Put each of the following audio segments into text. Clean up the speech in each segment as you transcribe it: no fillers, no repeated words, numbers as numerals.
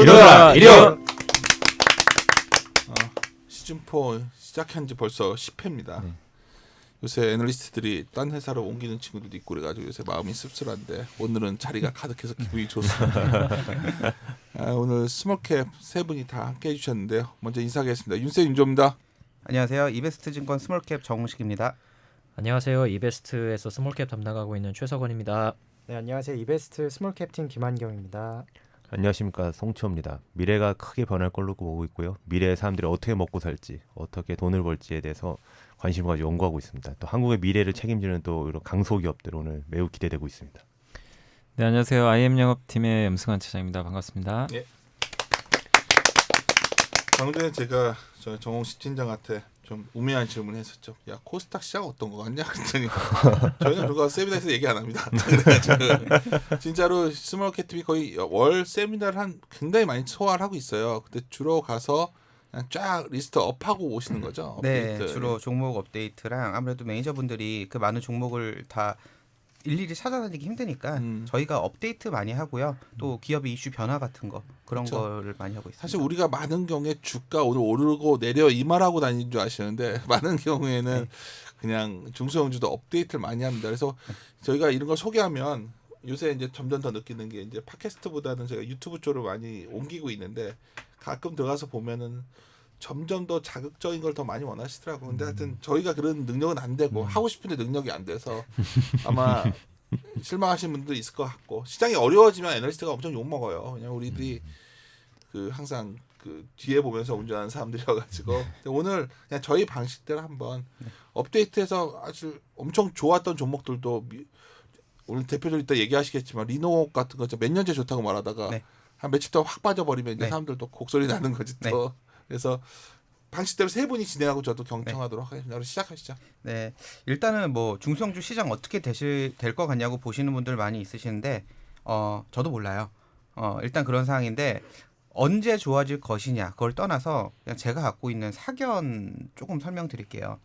일어나 일어. 시즌4 시작한 지 벌써 10회입니다. 요새 애널리스트들이 딴 회사로 옮기는 친구들도 있고 그래가지고 요새 마음이 씁쓸한데 오늘은 자리가 가득해서 기분이 좋습니다. 오늘 스몰캡 세 분이 다 함께 해주셨는데요. 먼저 인사하겠습니다. 윤쌤 윤조입니다. 안녕하세요. 이베스트증권 스몰캡 정우식입니다. 안녕하세요. 이베스트에서 스몰캡 담당하고 있는 최석원입니다. 네, 안녕하세요. 이베스트 스몰캡팀 김한경입니다. 안녕하십니까, 송치호입니다. 미래가 크게 변할 걸로 보고 있고요. 미래의 사람들이 어떻게 먹고 살지, 어떻게 돈을 벌지에 대해서 관심을 가지고 연구하고 있습니다. 또 한국의 미래를 책임지는 또 이런 강소기업들 오늘 매우 기대되고 있습니다. 네, 안녕하세요. IM 영업팀의 염승환 차장입니다. 반갑습니다. 예. 방금 전에 제가 저 정홍식 팀장한테 좀 우매한 질문을 했었죠. 야, 코스닥 시장 어떤 거 같냐? 그랬더니 저희는 그거 세미나에서 얘기 안 합니다. 진짜로 스몰캡 TV 거의 월 세미나를 한 굉장히 많이 소화를 하고 있어요. 근데 주로 가서 그냥 쫙 리스트 업하고 오시는 거죠. 업데이트. 네, 주로 종목 업데이트랑 아무래도 매니저분들이 그 많은 종목을 다 일일이 찾아다니기 힘드니까 저희가 업데이트 많이 하고요. 또 기업의 이슈 변화 같은 거 그런 그렇죠. 거를 많이 하고 있습니다. 사실 우리가 많은 경우에 주가 오늘 오르고 내려 이 말하고 다니는 줄 아시는데 많은 경우에는 그냥 중소형주도 업데이트를 많이 합니다. 그래서 저희가 이런 걸 소개하면 요새 이제 점점 더 느끼는 게 이제 팟캐스트보다는 제가 유튜브 쪽으로 많이 옮기고 있는데 가끔 들어가서 보면은 점점 더 자극적인 걸 더 많이 원하시더라고요. 근데 하여튼 저희가 그런 능력은 안 되고 하고 싶은데 능력이 안 돼서 아마 실망하시는 분도 있을 것 같고 시장이 어려워지면 애널리스트가 엄청 욕먹어요. 왜냐면 우리들이 그 항상 그 뒤에 보면서 운전하는 사람들이어가지고 오늘 그냥 저희 방식대로 한번 업데이트해서 아주 엄청 좋았던 종목들도 오늘 대표들 이따 얘기하시겠지만 리노 같은 거 몇 년째 좋다고 말하다가 네. 한 며칠 동안 확 빠져버리면 이제 네. 사람들도 곡소리 나는 거지 또. 그래서 방식대로 세 분이 진행하고 저도 경청하도록 하겠습니다. 그럼 시작하시죠. 네, 일단은 뭐 중소형주 시장 어떻게 될 것 같냐고 보시는 분들 많이 있으시는데 저도 몰라요. 일단 그런 상황인데 언제 좋아질 것이냐 그걸 떠나서 그냥 제가 갖고 있는 사견 조금 설명드릴게요.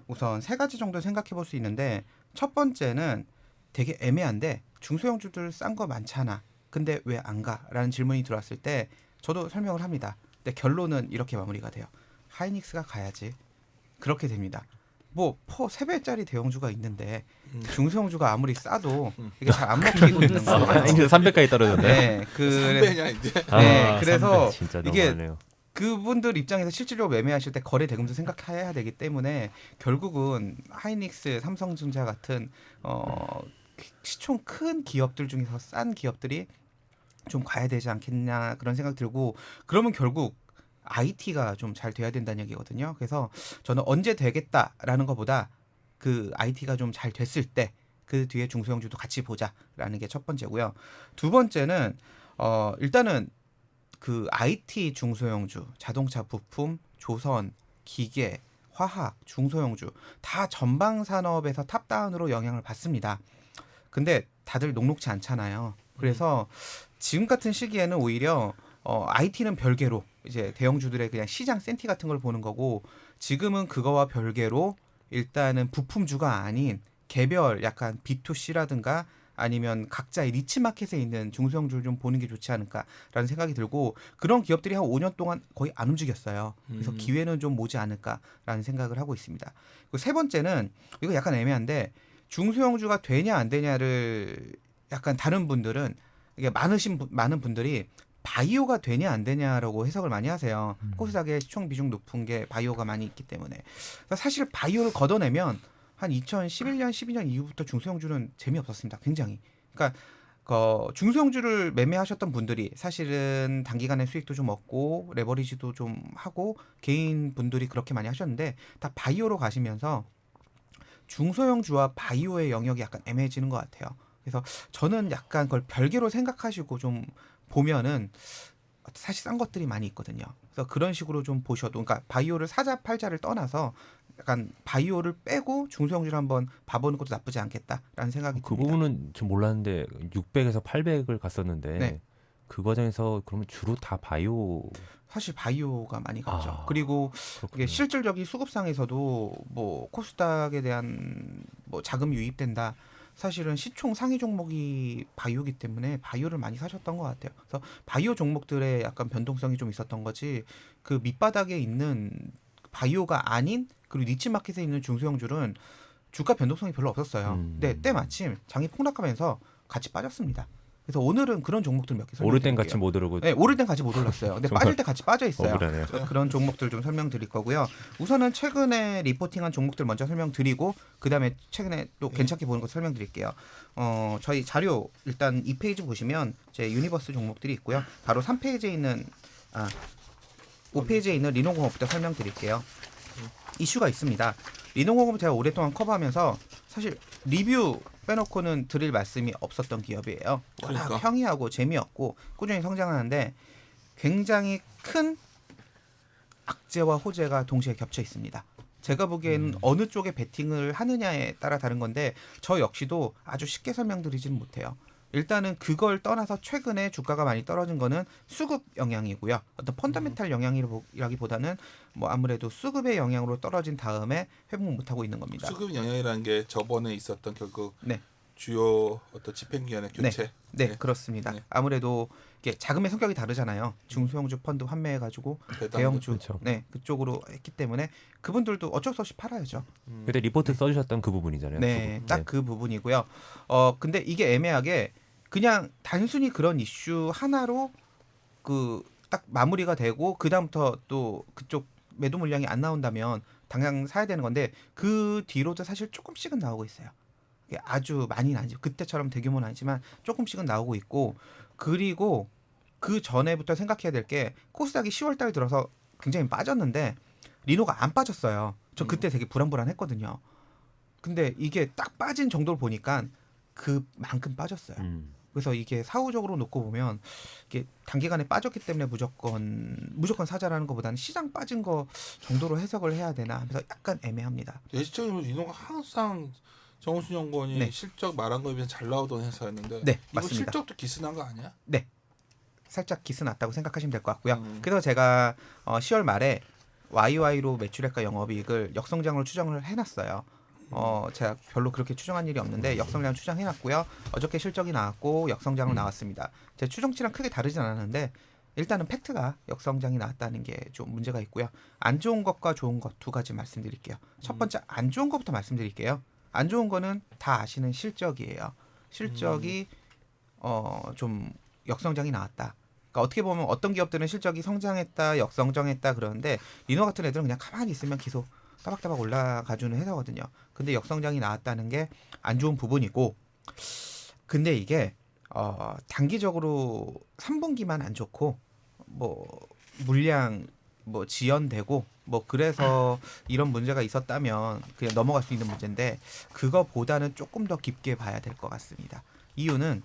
우선 세 가지 정도 생각해 볼 수 있는데 첫 번째는 되게 애매한데 중소형주들 싼 거 많잖아. 근데 왜 안 가? 라는 질문이 들어왔을 때 저도 설명을 합니다. 근데 결론은 이렇게 마무리가 돼요. 하이닉스가 가야지. 그렇게 됩니다. 뭐 3배짜리 대형주가 있는데 중소형주가 아무리 싸도 이게 잘 안 먹히고 있는 거예요. 이제 300까지 떨어졌네. 네, 3배냐 이제. 네, 그래서 300 진짜 이게 너무하네요. 그분들 입장에서 실질적으로 매매하실 때 거래 대금도 생각해야 되기 때문에 결국은 하이닉스, 삼성전자 같은 시총 큰 기업들 중에서 싼 기업들이 좀 가야 되지 않겠냐 그런 생각 들고 그러면 결국 IT가 좀 잘 돼야 된다는 얘기거든요. 그래서 저는 언제 되겠다라는 것보다 그 IT가 좀 잘 됐을 때 그 뒤에 중소형주도 같이 보자라는 게 첫 번째고요. 두 번째는 일단은 그 IT 중소형주, 자동차 부품, 조선, 기계, 화학, 중소형주 다 전방 산업에서 탑다운으로 영향을 받습니다. 근데 다들 녹록지 않잖아요. 그래서 지금 같은 시기에는 오히려 IT는 별개로 이제 대형주들의 그냥 시장 센티 같은 걸 보는 거고 지금은 그거와 별개로 일단은 부품주가 아닌 개별 약간 B2C라든가 아니면 각자의 니치 마켓에 있는 중소형주를 좀 보는 게 좋지 않을까라는 생각이 들고 그런 기업들이 한 5년 동안 거의 안 움직였어요. 그래서 기회는 좀 오지 않을까라는 생각을 하고 있습니다. 그리고 세 번째는 이거 약간 애매한데 중소형주가 되냐 안 되냐를 약간 다른 분들은 이게 많은 분들이 바이오가 되냐 안 되냐라고 해석을 많이 하세요. 코스닥의 시총 비중 높은 게 바이오가 많이 있기 때문에. 사실 바이오를 걷어내면 한 2011년, 12년 이후부터 중소형주는 재미없었습니다. 굉장히. 그러니까 중소형주를 매매하셨던 분들이 사실은 단기간에 수익도 좀 얻고 레버리지도 좀 하고 개인 분들이 그렇게 많이 하셨는데 다 바이오로 가시면서 중소형주와 바이오의 영역이 약간 애매해지는 것 같아요. 그래서 저는 약간 그걸 별개로 생각하시고 좀 보면은 사실 싼 것들이 많이 있거든요. 그래서 그런 식으로 좀 보셔도, 그러니까 바이오를 사자 팔자를 떠나서 약간 바이오를 빼고 중소형주를 한번 봐보는 것도 나쁘지 않겠다라는 생각이 그 듭니다. 부분은 좀 몰랐는데 600에서 800을 갔었는데 네. 그 과정에서 그러면 주로 다 바이오. 사실 바이오가 많이 갔죠. 아, 그리고 그렇군요. 이게 실질적인 수급상에서도 뭐 코스닥에 대한 뭐 자금이 유입된다. 사실은 시총 상위 종목이 바이오기 때문에 바이오를 많이 사셨던 것 같아요. 그래서 바이오 종목들의 약간 변동성이 좀 있었던 거지 그 밑바닥에 있는 바이오가 아닌 그리고 니치 마켓에 있는 중소형주는 주가 변동성이 별로 없었어요. 근데 때마침 장이 폭락하면서 같이 빠졌습니다. 그래서 오늘은 그런 종목들 몇 개 설명드릴게요. 오를 땐 같이 못 오르고 네, 오를 땐 같이 못 올랐어요. 근데 정말 빠질 때 같이 빠져 있어요. 억울하네요. 그런 종목들 좀 설명드릴 거고요. 우선은 최근에 리포팅한 종목들 먼저 설명드리고 그다음에 최근에 또 괜찮게 보는 거 설명드릴게요. 저희 자료 일단 2페이지 보시면 제 유니버스 종목들이 있고요. 바로 3페이지에 있는 5페이지에 있는 리노공업부터 설명드릴게요. 이슈가 있습니다. 리노공업은 제가 오랫동안 커버하면서 사실 리뷰 빼놓고는 드릴 말씀이 없었던 기업이에요. 워낙 그러니까. 평이하고 재미없고 꾸준히 성장하는데 굉장히 큰 악재와 호재가 동시에 겹쳐 있습니다. 제가 보기에는 어느 쪽에 베팅을 하느냐에 따라 다른 건데 저 역시도 아주 쉽게 설명드리지는 못해요. 일단은 그걸 떠나서 최근에 주가가 많이 떨어진 거는 수급 영향이고요. 어떤 펀더멘탈 영향이라기보다는 뭐 아무래도 수급의 영향으로 떨어진 다음에 회복 못하고 있는 겁니다. 수급 영향이라는 게 저번에 있었던 결국 네. 주요 어떤 집행기관의 교체. 네, 그렇습니다. 네. 아무래도 이게 자금의 성격이 다르잖아요. 중소형주 펀드 환매해가지고 대형주 그렇죠. 네 그쪽으로 했기 때문에 그분들도 어쩔 수 없이 팔아야죠. 그때 리포트 써주셨던 그 부분이잖아요. 네, 그 부분. 딱 그 부분이고요. 근데 이게 애매하게 그냥 단순히 그런 이슈 하나로 그 딱 마무리가 되고 그 다음부터 또 그쪽 매도 물량이 안 나온다면 당장 사야 되는 건데 그 뒤로도 사실 조금씩은 나오고 있어요. 이게 아주 많이는 아니죠. 그때처럼 대규모는 아니지만 조금씩은 나오고 있고 그리고 그 전에부터 생각해야 될 게 코스닥이 10월 달 들어서 굉장히 빠졌는데 리노가 안 빠졌어요. 저 그때 되게 불안불안했거든요. 근데 이게 딱 빠진 정도를 보니까 그만큼 빠졌어요. 그래서 이게 사후적으로 놓고 보면 이게 단기간에 빠졌기 때문에 무조건 사자라는 것보다는 시장 빠진 거 정도로 해석을 해야 되나 하면서 약간 애매합니다. 예시적으로 이노가 항상 정우순 연구원이 네. 실적 말한 거에 비해서 잘 나오던 회사였는데 네, 이거 맞습니다. 실적도 기스난 거 아니야? 네. 살짝 기스 났다고 생각하시면 될 것 같고요. 음. 그래서 제가 10월 말에 YY로 매출액과 영업이익을 역성장으로 추정을 해놨어요. 제가 별로 그렇게 추정한 일이 없는데 역성장 추정해놨고요. 어저께 실적이 나왔고 역성장으로 나왔습니다. 제 추정치랑 크게 다르진 않았는데 일단은 팩트가 역성장이 나왔다는 게 좀 문제가 있고요. 안 좋은 것과 좋은 것 두 가지 말씀드릴게요. 첫 번째 안 좋은 것부터 말씀드릴게요. 안 좋은 거는 다 아시는 실적이에요. 실적이 좀 역성장이 나왔다. 그러니까 어떻게 보면 어떤 기업들은 실적이 성장했다, 역성장했다 그러는데 리노 같은 애들은 그냥 가만히 있으면 계속 따박따박 올라가주는 회사거든요. 근데 역성장이 나왔다는 게 안 좋은 부분이고, 근데 이게 단기적으로 3분기만 안 좋고 뭐 물량 뭐 지연되고 뭐 그래서 이런 문제가 있었다면 그냥 넘어갈 수 있는 문제인데 그거보다는 조금 더 깊게 봐야 될 것 같습니다. 이유는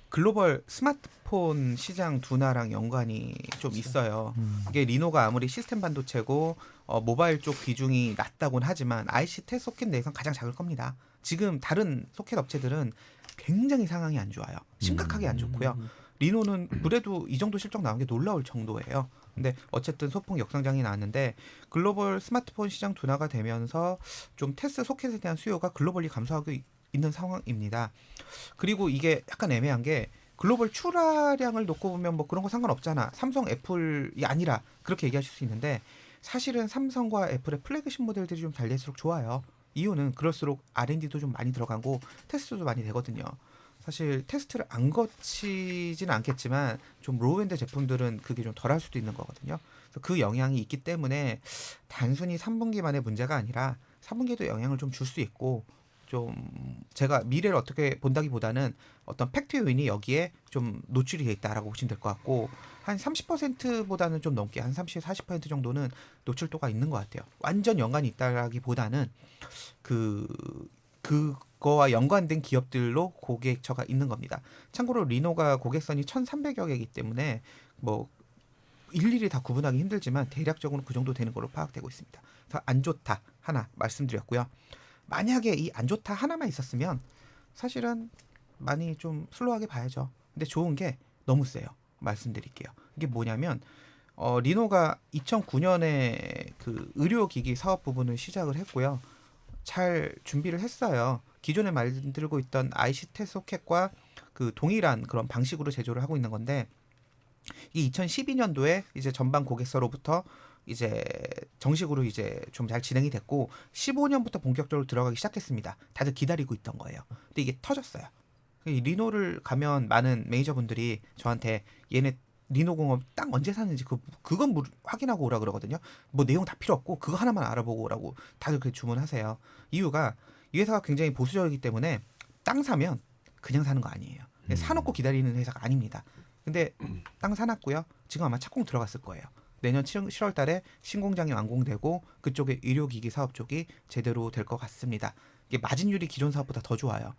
글로벌 스마트폰 시장 둔화랑 연관이 좀 있어요. 이게 리노가 아무리 시스템 반도체고 모바일 쪽 비중이 낮다고는 하지만 IC 텍 소켓 내에선 가장 작을 겁니다. 지금 다른 소켓 업체들은 굉장히 상황이 안 좋아요. 심각하게 안 좋고요. 리노는 그래도 이 정도 실적 나온 게 놀라울 정도예요. 근데 어쨌든 소폭 역성장이 나왔는데 글로벌 스마트폰 시장 둔화가 되면서 좀 테스트 소켓에 대한 수요가 글로벌리 감소하고 있는 상황입니다. 그리고 이게 약간 애매한 게 글로벌 출하량을 놓고 보면 뭐 그런 거 상관없잖아. 삼성, 애플이 아니라 그렇게 얘기하실 수 있는데 사실은 삼성과 애플의 플래그십 모델들이 좀 잘 될수록 좋아요. 이유는 그럴수록 R&D도 좀 많이 들어가고 테스트도 많이 되거든요. 사실 테스트를 안 거치지는 않겠지만 좀 로우엔드 제품들은 그게 좀 덜할 수도 있는 거거든요. 그래서 그 영향이 있기 때문에 단순히 3분기만의 문제가 아니라 4분기에도 영향을 좀 줄 수 있고 좀 제가 미래를 어떻게 본다기보다는 어떤 팩트 요인이 여기에 좀 노출이 돼 있다라고 보시면 될 것 같고 한 30%보다는 좀 넘게 한 30, 40% 정도는 노출도가 있는 것 같아요. 완전 연관이 있다라기보다는 그거와 연관된 기업들로 고객처가 있는 겁니다. 참고로 리노가 고객선이 1,300여 개이기 때문에 뭐 일일이 다 구분하기 힘들지만 대략적으로 그 정도 되는 걸로 파악되고 있습니다. 그래서 안 좋다 하나 말씀드렸고요. 만약에 이 안 좋다 하나만 있었으면 사실은 많이 좀 슬로우하게 봐야죠. 근데 좋은 게 너무 세요. 말씀드릴게요. 이게 뭐냐면 리노가 2009년에 그 의료기기 사업 부분을 시작을 했고요. 잘 준비를 했어요. 기존에 만들고 있던 IC 소켓과 그 동일한 그런 방식으로 제조를 하고 있는 건데 이 2012년도에 이제 전방 고객사로부터 이제 정식으로 이제 좀 잘 진행이 됐고 15년부터 본격적으로 들어가기 시작했습니다. 다들 기다리고 있던 거예요. 근데 이게 터졌어요. 이 리노를 가면 많은 매니저분들이 저한테 얘네 리노 공업 딱 언제 사는지 그건 확인하고 오라 그러거든요. 뭐 내용 다 필요 없고 그거 하나만 알아보고 오라고 다들 그렇게 주문하세요. 이유가 이 회사가 굉장히 보수적이기 때문에 땅 사면 그냥 사는 거 아니에요. 사놓고 기다리는 회사가 아닙니다. 근데 땅 사놨고요. 지금 아마 착공 들어갔을 거예요. 내년 7월 달에 신공장이 완공되고 그쪽에 의료기기 사업 쪽이 제대로 될 것 같습니다. 이게 마진율이 기존 사업보다 더 좋아요.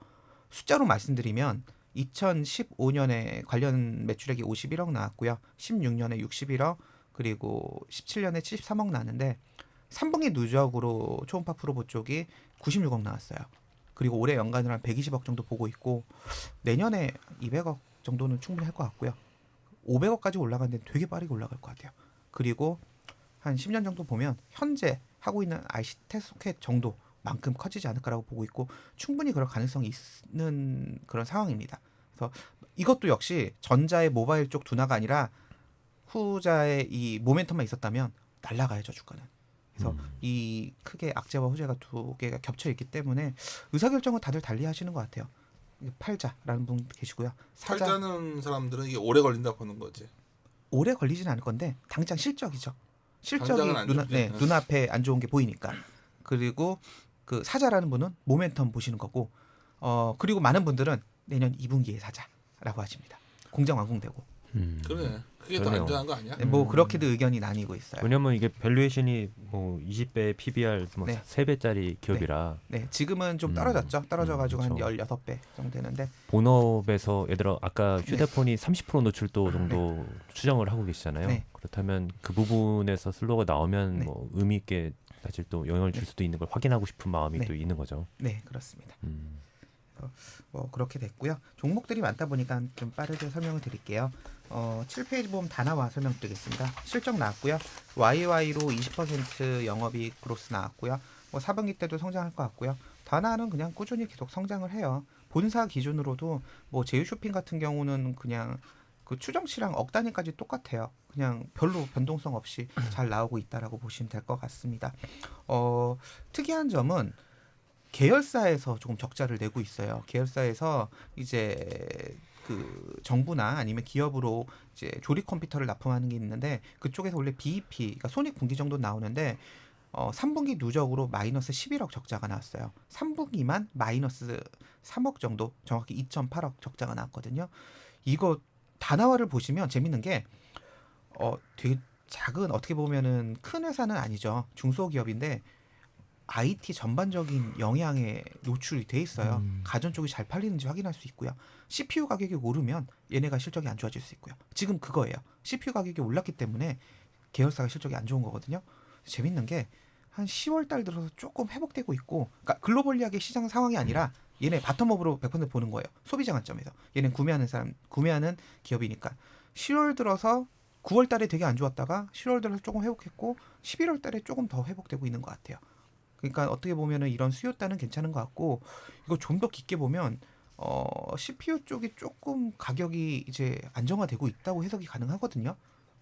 숫자로 말씀드리면 2015년에 관련 매출액이 51억 나왔고요. 16년에 61억 그리고 17년에 73억 나왔는데 3분기 누적으로 초음파 프로보 쪽이 96억 나왔어요. 그리고 올해 연간으로 한 120억 정도 보고 있고 내년에 200억 정도는 충분히 할 것 같고요. 500억까지 올라가는데 되게 빠르게 올라갈 것 같아요. 그리고 한 10년 정도 보면 현재 하고 있는 IC 소켓 정도만큼 커지지 않을까라고 보고 있고 충분히 그럴 가능성이 있는 그런 상황입니다. 그래서 이것도 역시 전자의 모바일 쪽 둔화가 아니라 후자의 이 모멘텀만 있었다면 날아가야죠 주가는. 그래서 이 크게 악재와 호재가 두 개가 겹쳐 있기 때문에 의사결정은 다들 달리 하시는 것 같아요. 팔자라는 분 계시고요. 팔자는 사람들은 이게 오래 걸린다 보는 거지. 오래 걸리진 않을 건데 당장 실적이죠. 실적이 당장은 안 좋지. 눈앞에 안 좋은 게 보이니까. 그리고 그 사자라는 분은 모멘텀 보시는 거고 그리고 많은 분들은 내년 2분기에 사자라고 하십니다. 공장 완공되고. 그래. 그게 더 그러네요. 안전한 거 아니야? 뭐 그렇게도 의견이 나뉘고 있어요. 왜냐면 이게 밸류에이션이 뭐 20배 PBR 뭐 네. 3배짜리 기업이라 네, 지금은 좀 떨어졌죠. 떨어져가지고 한 그렇죠. 16배 정도 되는데 본업에서 예를 들어 아까 휴대폰이 30% 노출도 정도 추정을 하고 계시잖아요. 네. 그렇다면 그 부분에서 슬로우가 나오면 네. 뭐 의미 있게 사실 또 영향을 줄 수도 있는 걸 확인하고 싶은 마음이 네. 또 있는 거죠. 네, 그렇습니다. 음. 뭐 그렇게 됐고요. 종목들이 많다 보니까 좀 빠르게 설명을 드릴게요. 7페이지 보면 다나와 설명드리겠습니다. 실적 나왔고요. YY로 20% 영업이익 그로스 나왔고요. 뭐 4분기 때도 성장할 것 같고요. 다나는 그냥 꾸준히 계속 성장을 해요. 본사 기준으로도 뭐 제휴쇼핑 같은 경우는 그냥 그 추정치랑 억 단위까지 똑같아요. 그냥 별로 변동성 없이 잘 나오고 있다라고 보시면 될 것 같습니다. 특이한 점은 계열사에서 조금 적자를 내고 있어요. 계열사에서 이제 그 정부나 아니면 기업으로 이제 조립 컴퓨터를 납품하는 게 있는데 그쪽에서 원래 BEP, 그러니까 손익분기 정도 나오는데 3분기 누적으로 마이너스 11억 적자가 나왔어요. 3분기만 마이너스 3억 정도, 정확히 2.8억 적자가 나왔거든요. 이거 다나와를 보시면 재밌는 게 되게 작은 어떻게 보면은 큰 회사는 아니죠. 중소기업인데 IT 전반적인 영향에 노출이 돼 있어요. 가전 쪽이 잘 팔리는지 확인할 수 있고요. CPU 가격이 오르면 얘네가 실적이 안 좋아질 수 있고요. 지금 그거예요. CPU 가격이 올랐기 때문에 계열사가 실적이 안 좋은 거거든요. 재밌는 게 한 10월 달 들어서 조금 회복되고 있고, 그러니까 글로벌리하게 시장 상황이 아니라 얘네 바텀업으로 100% 보는 거예요. 소비자 관점에서. 얘는 구매하는 기업이니까. 10월 들어서 9월 달에 되게 안 좋았다가 10월 들어서 조금 회복했고 11월 달에 조금 더 회복되고 있는 것 같아요. 그러니까 어떻게 보면은 이런 수요 따는 괜찮은 것 같고, 이거 좀 더 깊게 보면 CPU 쪽이 조금 가격이 이제 안정화되고 있다고 해석이 가능하거든요.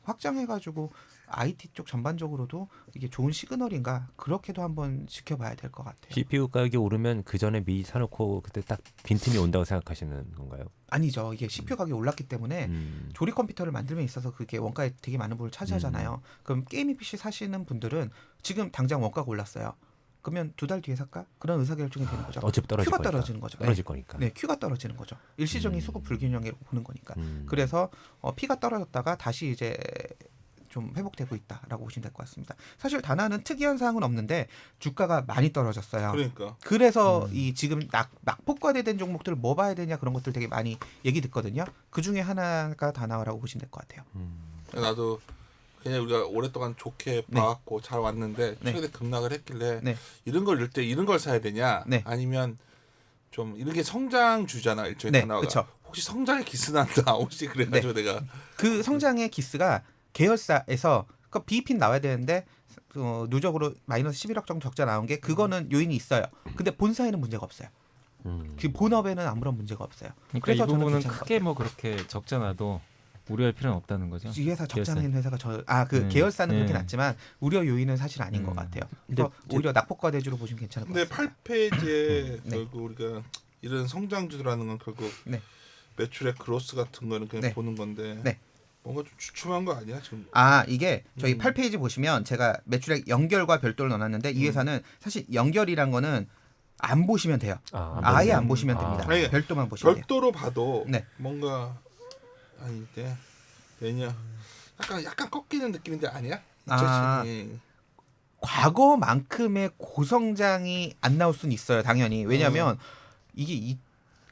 확장해가지고 IT 쪽 전반적으로도 이게 좋은 시그널인가 그렇게도 한번 지켜봐야 될 것 같아요. CPU 가격이 오르면 그 전에 미리 사놓고 그때 딱 빈틈이 온다고 생각하시는 건가요? 아니죠. 이게 CPU 가격이 올랐기 때문에 조립 컴퓨터를 만들면 있어서 그게 원가에 되게 많은 부분을 차지하잖아요. 그럼 게이밍 PC 사시는 분들은 지금 당장 원가가 올랐어요. 그러면 2달 뒤에 살까? 그런 의사결정이 되는 거죠. 어차피 떨어질 큐가 거니까. 떨어지는 거죠. 떨어질 거니까. 네, 큐가 떨어지는 거죠. 일시적인 수급 불균형이라고 보는 거니까. 음. 그래서 P가 떨어졌다가 다시 이제 좀 회복되고 있다라고 보시면 될 것 같습니다. 사실 다나는 특이한 사항은 없는데 주가가 많이 떨어졌어요. 그러니까. 그래서 이 지금 낙폭과대된 종목들을 뭐 봐야 되냐 그런 것들 되게 많이 얘기 듣거든요. 그 중에 하나가 다나와라고 보시면 될 것 같아요. 나도 그냥 우리가 오랫동안 좋게 네. 봐왔고 잘 왔는데 네. 최근에 급락을 했길래 네. 이런 걸 이럴 때 이런 걸 사야 되냐? 네. 아니면 좀 이런 게 성장주잖아 일종의 네, 다나와가. 그쵸. 혹시 성장의 기스 난다 혹시 그래가지고 내가 그 성장의 기스가 계열사에서 그 BEP 나와야 되는데 누적으로 마이너스 11억 정도 적자 나온 게 그거는 요인이 있어요. 근데 본사에는 문제가 없어요. 그 본업에는 아무런 문제가 없어요. 그러니까 이 그래서 저는 부분은 괜찮은 것 크게 뭐 그렇게 적지 않아도 우려할 필요는 없다는 거죠. 이 회사 적지 계열사. 않은 회사가 그 계열사는 그렇게 네. 낮지만 우려 요인은 사실 아닌 것 같아요. 그래서 오히려 낙폭과대주로 보시면 괜찮을 것 근데 같습니다. 8페이지에 네. 결국 우리가 이런 성장주라는 건 결국 네. 매출의 그로스 같은 거는 그냥 네. 보는 건데 네. 뭔가 좀 주춤한 거 아니야 지금? 이게 저희 8페이지 보시면 제가 매출액 연결과 별도로 넣어놨는데 이 회사는 사실 연결이란 거는 안 보시면 돼요. 아예 안 보시면 됩니다. 아니, 별도만 보시면 돼요. 별도로 봐도 네. 뭔가 아닌데 내년 약간 꺾이는 느낌인데 아니야? 아. 2012. 과거만큼의 고성장이 안 나올 수는 있어요. 당연히. 왜냐하면 이게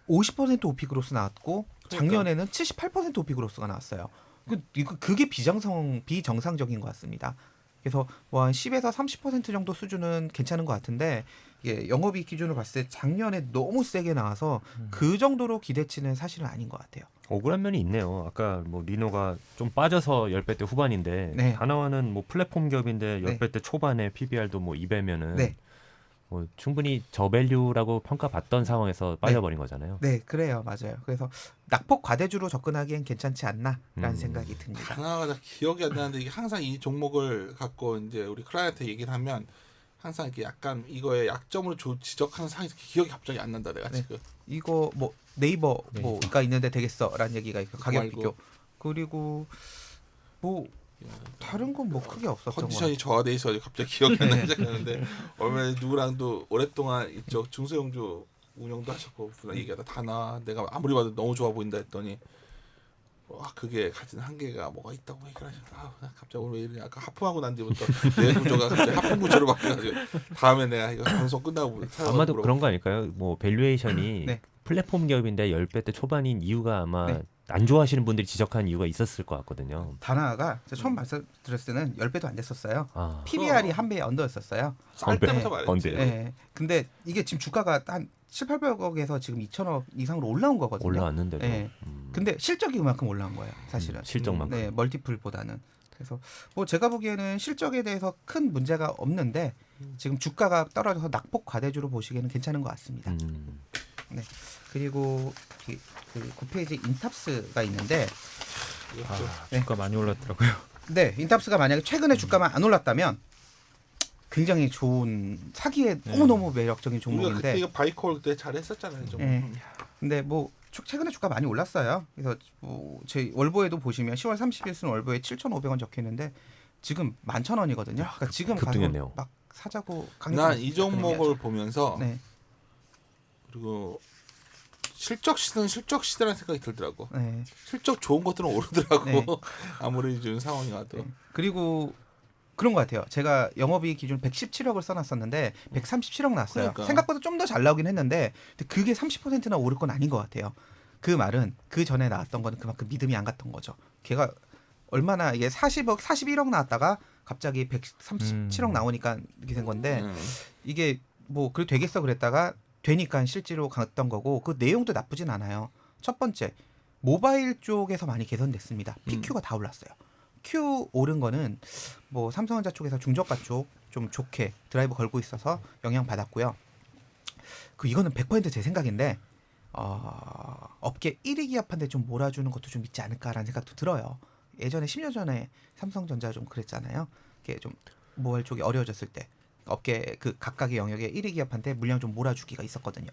50% 오피 그로스 나왔고 작년에는 78% 오피 그로스가 나왔어요. 그게 비정상적인 것 같습니다. 그래서 뭐 한 10에서 30% 정도 수준은 괜찮은 것 같은데 이게 영업이익 기준으로 봤을 때 작년에 너무 세게 나와서 그 정도로 기대치는 사실은 아닌 것 같아요. 억울한 면이 있네요. 아까 뭐 리노가 좀 빠져서 10배대 후반인데 네. 하나와는 뭐 플랫폼 기업인데 네. 10배대 초반에 PBR도 뭐 2배면은 네. 뭐 충분히 저밸류라고 평가받던 상황에서 빠져버린 거잖아요. 네, 그래요. 맞아요. 그래서 낙폭 과대주로 접근하기엔 괜찮지 않나라는 생각이 듭니다. 하나가 기억이 안 나는데 이게 항상 이 종목을 갖고 이제 우리 클라이언트 얘기를 하면 항상 이렇게 약간 이거의 약점으로 지적하는 상황이 기억이 갑자기 안 난다 내가 네. 지금. 이거 뭐 네이버 뭐가 있는데 되겠어라는 얘기가 있고 가격 말고. 비교 그리고 뭐 다른 건 뭐 크게 없었던 것 컨디션이 같아요. 저하돼 있어 갑자기 기억이 안 나기 시작하는데 얼마 전에 누구랑도 오랫동안 이쪽 중소형주 운영도 하셨고 얘기하다 다나 내가 아무리 봐도 너무 좋아 보인다 했더니 그게 가진 한계가 뭐가 있다고 얘기를 하셨다. 갑자기 오늘 왜 이러냐. 아까 하품하고 난 뒤부터 내 구조가 갑자기 하품 구조로 바뀌어가지고 다음에 내가 이거 방송 끝나고 아마도 그런 거 아닐까요? 뭐 밸류에이션이 네. 플랫폼 기업인데 10배대 초반인 이유가 아마 네. 안 좋아하시는 분들이 지적한 이유가 있었을 것 같거든요. 다나가 제가 처음 말씀드렸을 때는 10배도 안 됐었어요. 아, PBR이 한 배 언더였었어요. 쌀 때부터 네. 말했지. 언제? 네. 근데 이게 지금 주가가 한 7,800억에서 지금 2,000억 이상으로 올라온 거거든요. 올라왔는데도. 네. 근데 실적이 그만큼 올라온 거예요, 사실은. 실적만큼. 네, 멀티플보다는. 그래서 뭐 제가 보기에는 실적에 대해서 큰 문제가 없는데 지금 주가가 떨어져서 낙폭 과대주로 보시기에는 괜찮은 것 같습니다. 네. 그리고 그 9페이지 인탑스가 있는데 주가 많이 올랐더라고요. 네, 인탑스가 만약에 최근에 주가만 안 올랐다면 굉장히 좋은 사기에 너무너무 매력적인 우리가 종목인데 그때 이거 바이콜 때 잘했었잖아요. 좀. 네. 근데 뭐 최근에 주가 많이 올랐어요. 그래서 뭐 저희 월보에도 보시면 10월 30일 순 월보에 7,500원 적혀 있는데 지금 11,000원이거든요. 그러니까 지금 가서 급등했네요. 막 사자고 난 이 종목을 보면서 네. 그리고 실적 시대는 실적 시대라는 생각이 들더라고. 네. 실적 좋은 것들은 오르더라고. 네. 아무리 지금 상황이 와도. 네. 그리고 그런 것 같아요. 제가 영업이익 기준 117억을 써놨었는데 137억 나왔어요. 그러니까. 생각보다 좀 더 잘 나오긴 했는데 근데 그게 30%나 오를 건 아닌 것 같아요. 그 말은 그 전에 나왔던 거는 그만큼 믿음이 안 갔던 거죠. 걔가 얼마나 이게 40억, 41억 나왔다가 갑자기 137억 나오니까 이렇게 된 건데 이게 뭐 그래도 되겠어 그랬다가 되니까 실제로 갔던 거고 그 내용도 나쁘진 않아요. 첫 번째 모바일 쪽에서 많이 개선됐습니다. PQ가 다 올랐어요. Q 오른 거는 뭐 삼성전자 쪽에서 중저가 쪽 좀 좋게 드라이브 걸고 있어서 영향 받았고요. 그 이거는 100% 제 생각인데 업계 1위 기업한테 좀 몰아주는 것도 좀 있지 않을까라는 생각도 들어요. 예전에 10년 전에 삼성전자 좀 그랬잖아요. 이게 좀 모바일 쪽이 어려워졌을 때 업계 그 각각의 영역에 1위 기업한테 물량 좀 몰아주기가 있었거든요.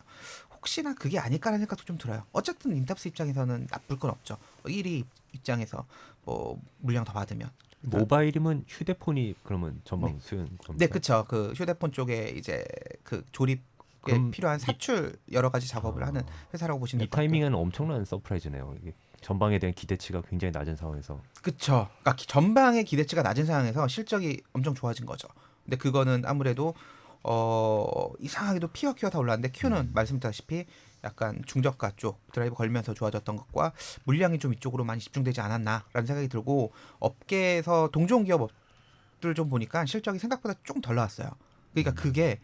혹시나 그게 아닐까라는 생각도 좀 들어요. 어쨌든 인탑스 입장에서는 나쁠 건 없죠. 1위 입장에서 뭐 물량 더 받으면. 모바일이면 휴대폰이 그러면 전방 수요는 겁니까? 네, 그렇죠. 그 휴대폰 쪽에 이제 그 조립에 그럼 필요한 사출 여러 가지 작업을 하는 회사라고 보시면 이 될 것 같아요. 타이밍은 엄청난 서프라이즈네요. 이게 전방에 대한 기대치가 굉장히 낮은 상황에서 그렇죠. 그러니까 전방의 기대치가 낮은 상황에서 실적이 엄청 좋아진 거죠. 근데 그거는 아무래도 이상하게도 P와 Q가 다 올랐는데 Q는 말씀드렸다시피 약간 중저가 쪽 드라이브 걸면서 좋아졌던 것과 물량이 좀 이쪽으로 많이 집중되지 않았나라는 생각이 들고 업계에서 동종 기업들 좀 보니까 실적이 생각보다 조금 덜 나왔어요. 그러니까 그게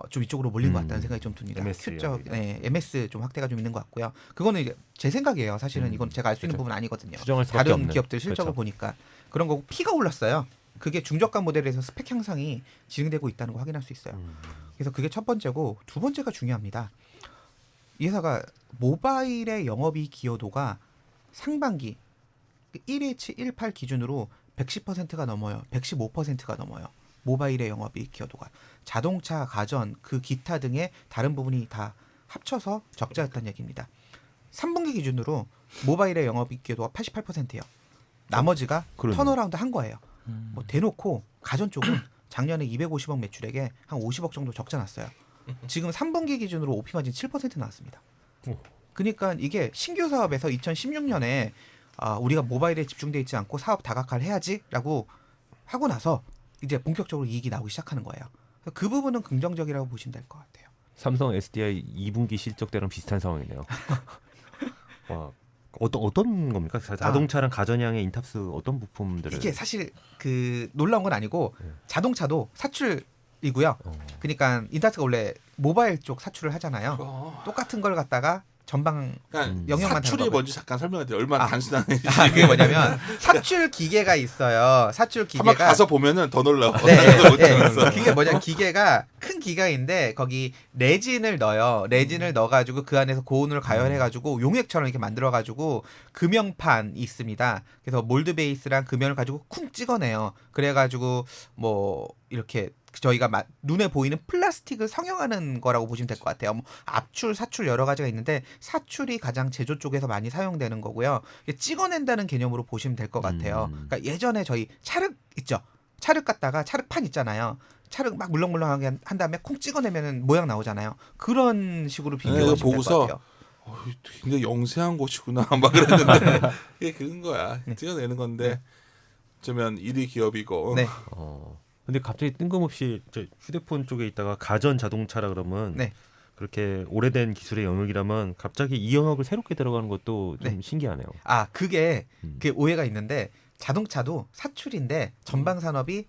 좀 이쪽으로 몰린 것 같다는 생각이 좀 듭니다. MS Q적, 네, MS 좀 확대가 좀 있는 것 같고요. 그거는 이제 제 생각이에요. 사실은 이건 제가 알 수 있는 그렇죠. 부분 아니거든요. 수정할 수밖에 다른 없는. 기업들 실적을 그렇죠. 보니까 그런 거고 P가 올랐어요. 그게 중저가 모델에서 스펙 향상이 진행되고 있다는 거 확인할 수 있어요. 그래서 그게 첫 번째고 두 번째가 중요합니다. 이 회사가 모바일의 영업이익 기여도가 상반기 1H18 기준으로 110%가 넘어요. 115%가 넘어요. 모바일의 영업이익 기여도가. 자동차, 가전, 그 기타 등의 다른 부분이 다 합쳐서 적자였다는 얘기입니다. 3분기 기준으로 모바일의 영업이익 기여도가 88%예요. 나머지가 그러네요. 턴어라운드 한 거예요. 뭐 대놓고 가전 쪽은 작년에 250억 매출액에 한 50억 정도 적자 났어요. 지금 3분기 기준으로 OP 마진 7% 나왔습니다. 그러니까 이게 신규 사업에서 2016년에 우리가 모바일에 집중돼 있지 않고 사업 다각화를 해야지라고 하고 나서 이제 본격적으로 이익이 나오기 시작하는 거예요. 그래서 그 부분은 긍정적이라고 보시면 될 것 같아요. 삼성 SDI 2분기 실적 때랑 비슷한 상황이네요. 와, 어떤 겁니까? 자동차랑 가전향의 인탑스 어떤 부품들을 이게 사실 그 놀라운 건 아니고 네. 자동차도 사출이고요. 그러니까 인타스가 원래 모바일 쪽 사출을 하잖아요. 똑같은 걸 갖다가 전방 그러니까 영역만 사출이 다른 뭔지 잠깐 설명해 드려요. 얼마나 단순한 일인지. 그게 뭐냐면 사출 기계가 있어요. 사출 한번 기계가 가서 보면은 더 놀라워. 그게 뭐냐 기계가 큰 기계인데 거기 레진을 넣어요. 레진을 넣어가지고 그 안에서 고온을 가열해가지고 용액처럼 이렇게 만들어가지고 금형판이 있습니다. 그래서 몰드 베이스랑 금형을 가지고 쿵 찍어내요. 그래가지고 뭐 이렇게 저희가 눈에 보이는 플라스틱을 성형하는 거라고 보시면 될 것 같아요. 뭐 압출, 사출 여러 가지가 있는데 사출이 가장 제조 쪽에서 많이 사용되는 거고요. 찍어낸다는 개념으로 보시면 될 것 같아요. 그러니까 예전에 저희 찰흙 있죠. 찰흙 갖다가 찰흙판 있잖아요. 찰흙 막 물렁물렁하게 한 다음에 콩 찍어내면 모양 나오잖아요. 그런 식으로 비교하시면 될 것 보고서 같아요. 굉장히 영세한 곳이구나 막 그랬는데 이게 그런 거야. 찍어내는 건데 어쩌면 1위 기업이고. 네. 근데 갑자기 뜬금없이 저 휴대폰 쪽에 있다가 가전 자동차라 그러면 네. 그렇게 오래된 기술의 영역이라면 갑자기 이 영역을 새롭게 들어가는 것도 좀 네. 신기하네요. 그게 그 오해가 있는데 자동차도 사출인데 전방 산업이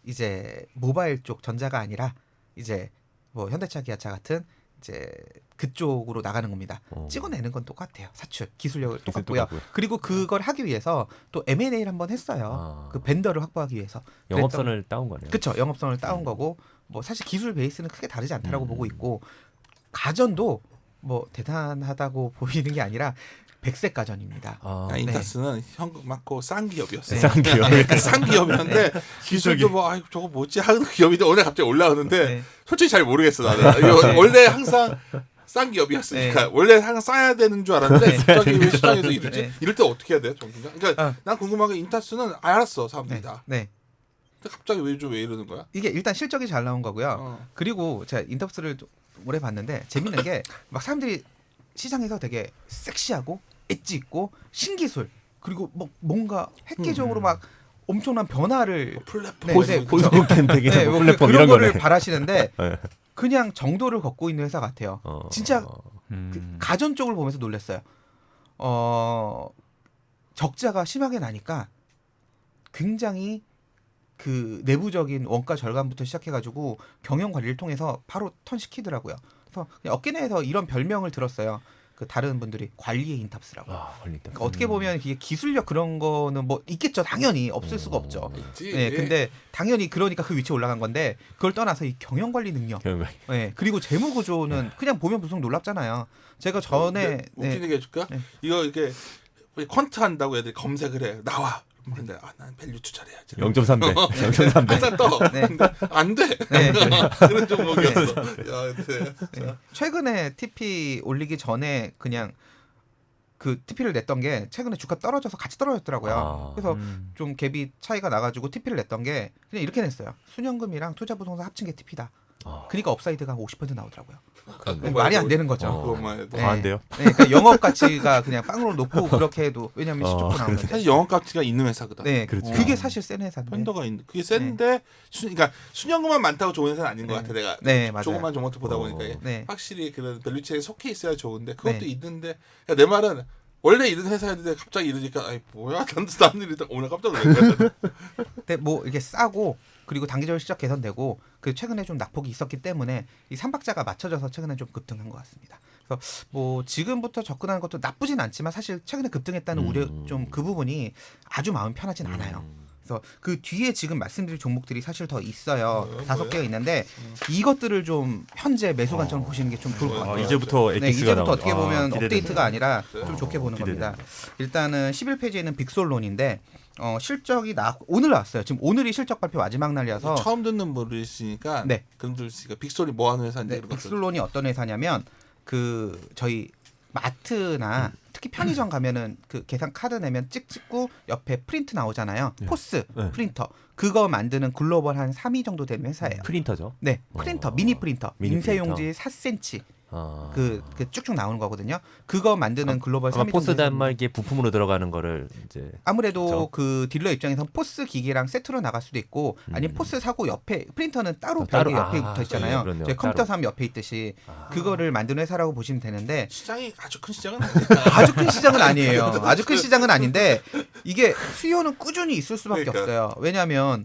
이제 모바일 쪽 전자가 아니라 이제 뭐 현대차, 기아차 같은 이제 그쪽으로 나가는 겁니다. 찍어내는 건 똑같아요. 사출 기술력을 똑같고요. 그리고 그걸 하기 위해서 또 M&A를 한번 했어요. 그 벤더를 확보하기 위해서. 영업선을 따온 거네요. 그렇죠. 영업선을 따온 거고 뭐 사실 기술 베이스는 크게 다르지 않다라고 보고 있고 가전도 뭐 대단하다고 보이는 게 아니라 백색 가전입니다. 인타스는 현금 많고 싼 기업이었어요. 싼 기업. 싼 기업이었는데 기술도 뭐 저거 뭐지 하는 기업인데 오늘 갑자기 올라오는데 솔직히 잘 모르겠어 나는. 원래 항상 싼 기업이었으니까 원래 항상 싸야 되는 줄 알았는데 갑자기 왜 시장에서 이러지? 이럴 때 어떻게 해야 돼요, 정부가? 그러니까 난 궁금한 게 인타스는 알았어 사람들이 다. 근데 갑자기 왜 이러는 거야? 이게 일단 실적이 잘 나온 거고요. 그리고 제가 인터스를 오래 봤는데 재밌는 게 막 사람들이 시장에서 되게 섹시하고 엣지 있고 신기술 그리고 뭐 뭔가 획기적으로 막 엄청난 변화를 플랫폼 보이스북 캠페인 플랫폼 그런 이런 거를 거네. 바라시는데 네. 그냥 정도를 걷고 있는 회사 같아요. 진짜 그 가전 쪽을 보면서 놀랐어요. 적자가 심하게 나니까 굉장히 그 내부적인 원가 절감부터 시작해가지고 경영 관리를 통해서 바로 턴 시키더라고요. 그래서 그냥 업계 내에서 이런 별명을 들었어요. 그 다른 분들이 관리의 인탑스라고. 그러니까 어떻게 보면 이게 기술력 그런 거는 뭐 있겠죠. 당연히 없을 수가 없죠. 네, 근데 당연히 그러니까 그 위치에 올라간 건데 그걸 떠나서 이 경영 관리 능력. 네, 그리고 재무 구조는 그냥 보면 무슨 놀랍잖아요. 제가 전에 웃긴 얘기 해줄까? 이거 이렇게 퀀트 한다고 애들이 검색을 해. 나와. 근데 난 밸류 투자를 해야지. 0.3배. 0.3배. 항상 떠. 근데 안 돼. 그런 종목이었어. 최근에 TP 올리기 전에 그냥 그 TP를 냈던 게 최근에 주가 떨어져서 같이 떨어졌더라고요. 그래서 좀 갭이 차이가 나가지고 TP를 냈던 게 그냥 이렇게 냈어요. 순현금이랑 투자부동산 합친 게 TP다. 그러니까 업사이드가 한 50% 나오더라고요. 말이 안 되는 거죠. 그것만 해도. 과한데요? 그러니까 영업 가치가 그냥 빵으로 놓고 그렇게 해도 왜냐하면 시초도 나오는데. 사실 영업 가치가 있는 회사거든. 네, 그렇죠. 그게 사실 센 회사인데. 펀더가 있는. 그게 센데 그러니까 순연금만 많다고 좋은 회사는 아닌 것 같아. 내가 맞아요. 조그만 종목들 보다 보니까 네. 확실히 그런 밸류체에 속해 있어야 좋은데 그것도 있는데 그러니까 내 말은 원래 이런 회사였는데 갑자기 이러니까 아이 뭐야 다른 일이 오늘 깜짝 놀랐네. 근데 뭐 이게 싸고 그리고 단기적으로 실적 개선되고 그 최근에 좀 낙폭이 있었기 때문에 이 삼박자가 맞춰져서 최근에 좀 급등한 것 같습니다. 그래서 뭐 지금부터 접근하는 것도 나쁘진 않지만 사실 최근에 급등했다는 우려 좀 그 부분이 아주 마음 편하진 않아요. 그래서 그 뒤에 지금 말씀드릴 종목들이 사실 더 있어요. 뭐예요? 5개가 있는데 이것들을 좀 현재 매수 관점으로 보시는 게 좀 좋을 것 같아요. 이제부터 네, 엑기스가 이제부터 나오네. 어떻게 보면 기대되네. 업데이트가 아니라 네. 좀 좋게 보는 기대되네. 겁니다. 일단은 11페이지에는 빅솔론인데 실적이 오늘 나왔어요. 지금 오늘이 실적 발표 마지막 날이라서 처음 듣는 분이시니까 네. 그럼 씨가 빅소리 뭐 하는 회사인지 네, 그런 것들. 빅솔론이 어떤 회사냐면 그 저희 마트나 특히 편의점 가면은 그 계산 카드 내면 찍고 옆에 프린트 나오잖아요. 포스 네. 프린터 그거 만드는 글로벌 한 3위 정도 되는 회사예요. 프린터죠. 네, 프린터 미니 프린터 미니 인쇄용지 4cm 아. 그 쭉쭉 나오는 거거든요. 그거 만드는 글로벌 3위 아마 정도 포스 되는 단말기에 부품으로 들어가는 거를 이제 아무래도 그렇죠. 그 딜러 입장에선 포스 기계랑 세트로 나갈 수도 있고 아니면 포스 사고 옆에 프린터는 따로 따로, 벽에 옆에 아, 붙어 있잖아요. 그러네요. 저희 컴퓨터 사면 옆에 있듯이 그거를 만드는 회사라고 보시면 되는데 시장이 아주 큰 시장은 아니다. 아주 큰 시장은 아니에요. 아주 큰 시장은 아닌데 이게 수요는 꾸준히 있을 수밖에 그러니까. 없어요. 왜냐하면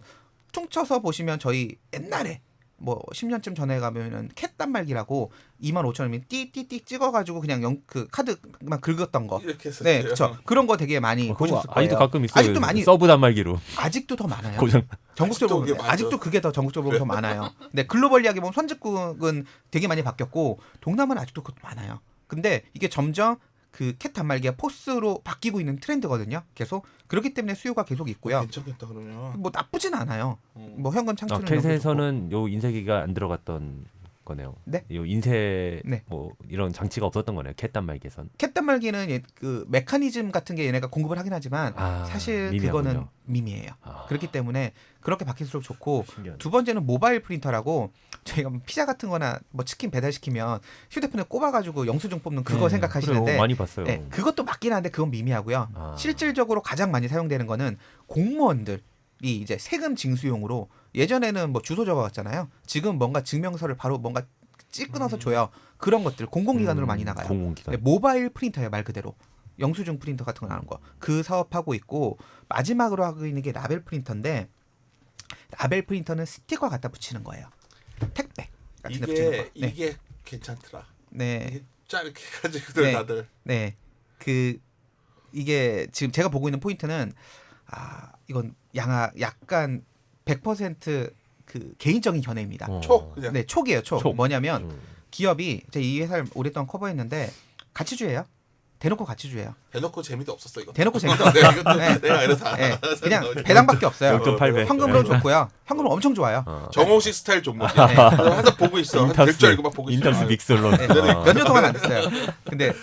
퉁쳐서 보시면 저희 옛날에 뭐 10년쯤 전에 가면은 캣 단말기라고 25,000원이면 띠띠띠 찍어가지고 그냥 그 카드만 긁었던 거. 이렇게 했었죠. 네, 그렇죠. 그런 거 되게 많이 그거 보셨을 거예요. 아직도 가끔 있어요. 아직도 많이 서브 단말기로 아직도 더 많아요. 고정. 전국적으로 아직도 그게 보면, 많죠. 아직도 그게 더 전국적으로 더 많아요. 근데 글로벌 이야기 보면 선진국은 되게 많이 바뀌었고 동남아는 아직도 그것도 많아요. 근데 이게 점점 그 캣 단말기가 포스로 바뀌고 있는 트렌드거든요. 계속 그렇기 때문에 수요가 계속 있고요. 괜찮겠다 그러면. 뭐 나쁘진 않아요. 뭐 현금 창출은 캣에서는 요 인쇄기가 안 들어갔던 거네요. 네? 요 인쇄 네. 뭐 이런 장치가 없었던 거네요. 캣 단말기에선. 캣 단말기는 그 메커니즘 같은 게 얘네가 공급을 하긴 하지만 아, 사실 미미하군요. 그거는 미미해요. 아. 그렇기 때문에 그렇게 바뀔수록 좋고 신기하네. 두 번째는 모바일 프린터라고 저희가 뭐 피자 같은 거나 뭐 치킨 배달시키면 휴대폰에 꼽아가지고 영수증 뽑는 그거 네, 생각하시는데 그래요. 많이 봤어요. 네, 그것도 맞긴 한데 그건 미미하고요. 아. 실질적으로 가장 많이 사용되는 거는 공무원들이 이제 세금 징수용으로 예전에는 뭐 주소 적어갔잖아요. 지금 뭔가 증명서를 바로 뭔가 찍어서 줘요. 그런 것들 공공기관으로 많이 나가요. 공공기관. 네, 모바일 프린터예요 말 그대로. 영수증 프린터 같은 거 나오는 거. 그 사업하고 있고 마지막으로 하고 있는 게 라벨 프린터인데 라벨 프린터는 스티커 갖다 붙이는 거예요. 택배 같은 데 붙이는 거. 네. 이게 괜찮더라. 네. 이게 짜 이렇게 해가지고들 네. 다들. 네. 그 이게 지금 제가 보고 있는 포인트는 이건 약간 100%그 개인적인 견해입니다. 촉 그냥. 네, 촉이에요. 촉. 촉. 뭐냐면 기업이 제가 이 회사를 오랫동안 커버했는데 가치주예요. 대놓고 가치주예요. 대놓고 재미도 없었어 이거. 대놓고 재미도 내가 이것도 네. 내가 이래서 네, 그냥 배당밖에 없어요. 0.8배. 현금으로 좋고요. 현금은 엄청 좋아요. 정홍식 스타일 종목이야. 네. 항상 보고 있어. 될줄 알고 막 보고 있어. 인터스 빅슬론. 네, 몇 년 동안 안 됐어요. 근데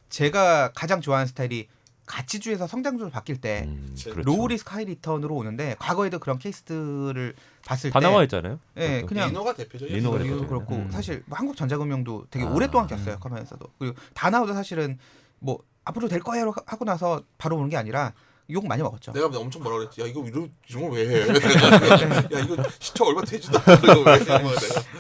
제가 가장 좋아하는 스타일이 가치주에서 성장주로 바뀔 때 그렇죠. 로우 리스크 하이 리턴으로 오는데 과거에도 그런 케이스들을 봤을 다 때 나와 있잖아요. 예, 그냥 리노가 대표적이야. 리노가 이유도 대표적이네. 그렇고 사실 뭐 한국전자금융도 되게 오랫동안 꼈어요. 커머에서도. 그리고 다나오도 사실은 뭐 앞으로 될 거예요 하고 나서 바로 오는 게 아니라 욕 많이 먹었죠. 내가 엄청 뭐라 그랬지. 야 이거 이런 거 왜 해? 야 이거 시초 얼마 되지도 않고 이거 왜 해? 내가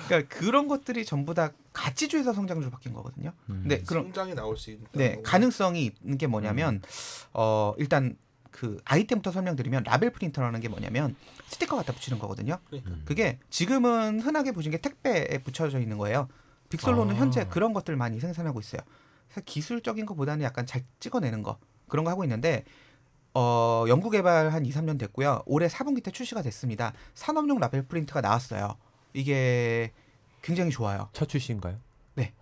그러니까 그런 것들이 전부 다 가치주에서 성장주로 바뀐 거거든요. 근데 그런 성장이 나올 수 있는. 네, 가능성이 있는 게 뭐냐면 일단 그 아이템부터 설명드리면 라벨 프린터라는 게 뭐냐면 스티커 갖다 붙이는 거거든요. 그러니까. 그게 지금은 흔하게 보시는 게 택배에 붙여져 있는 거예요. 빅솔로는 현재 그런 것들 많이 생산하고 있어요. 그래서 기술적인 것보다는 약간 잘 찍어내는 거 그런 거 하고 있는데 연구 개발 한 2, 3년 됐고요. 올해 4분기 때 출시가 됐습니다. 산업용 라벨 프린터가 나왔어요. 이게 굉장히 좋아요. 첫 출시인가요? 네.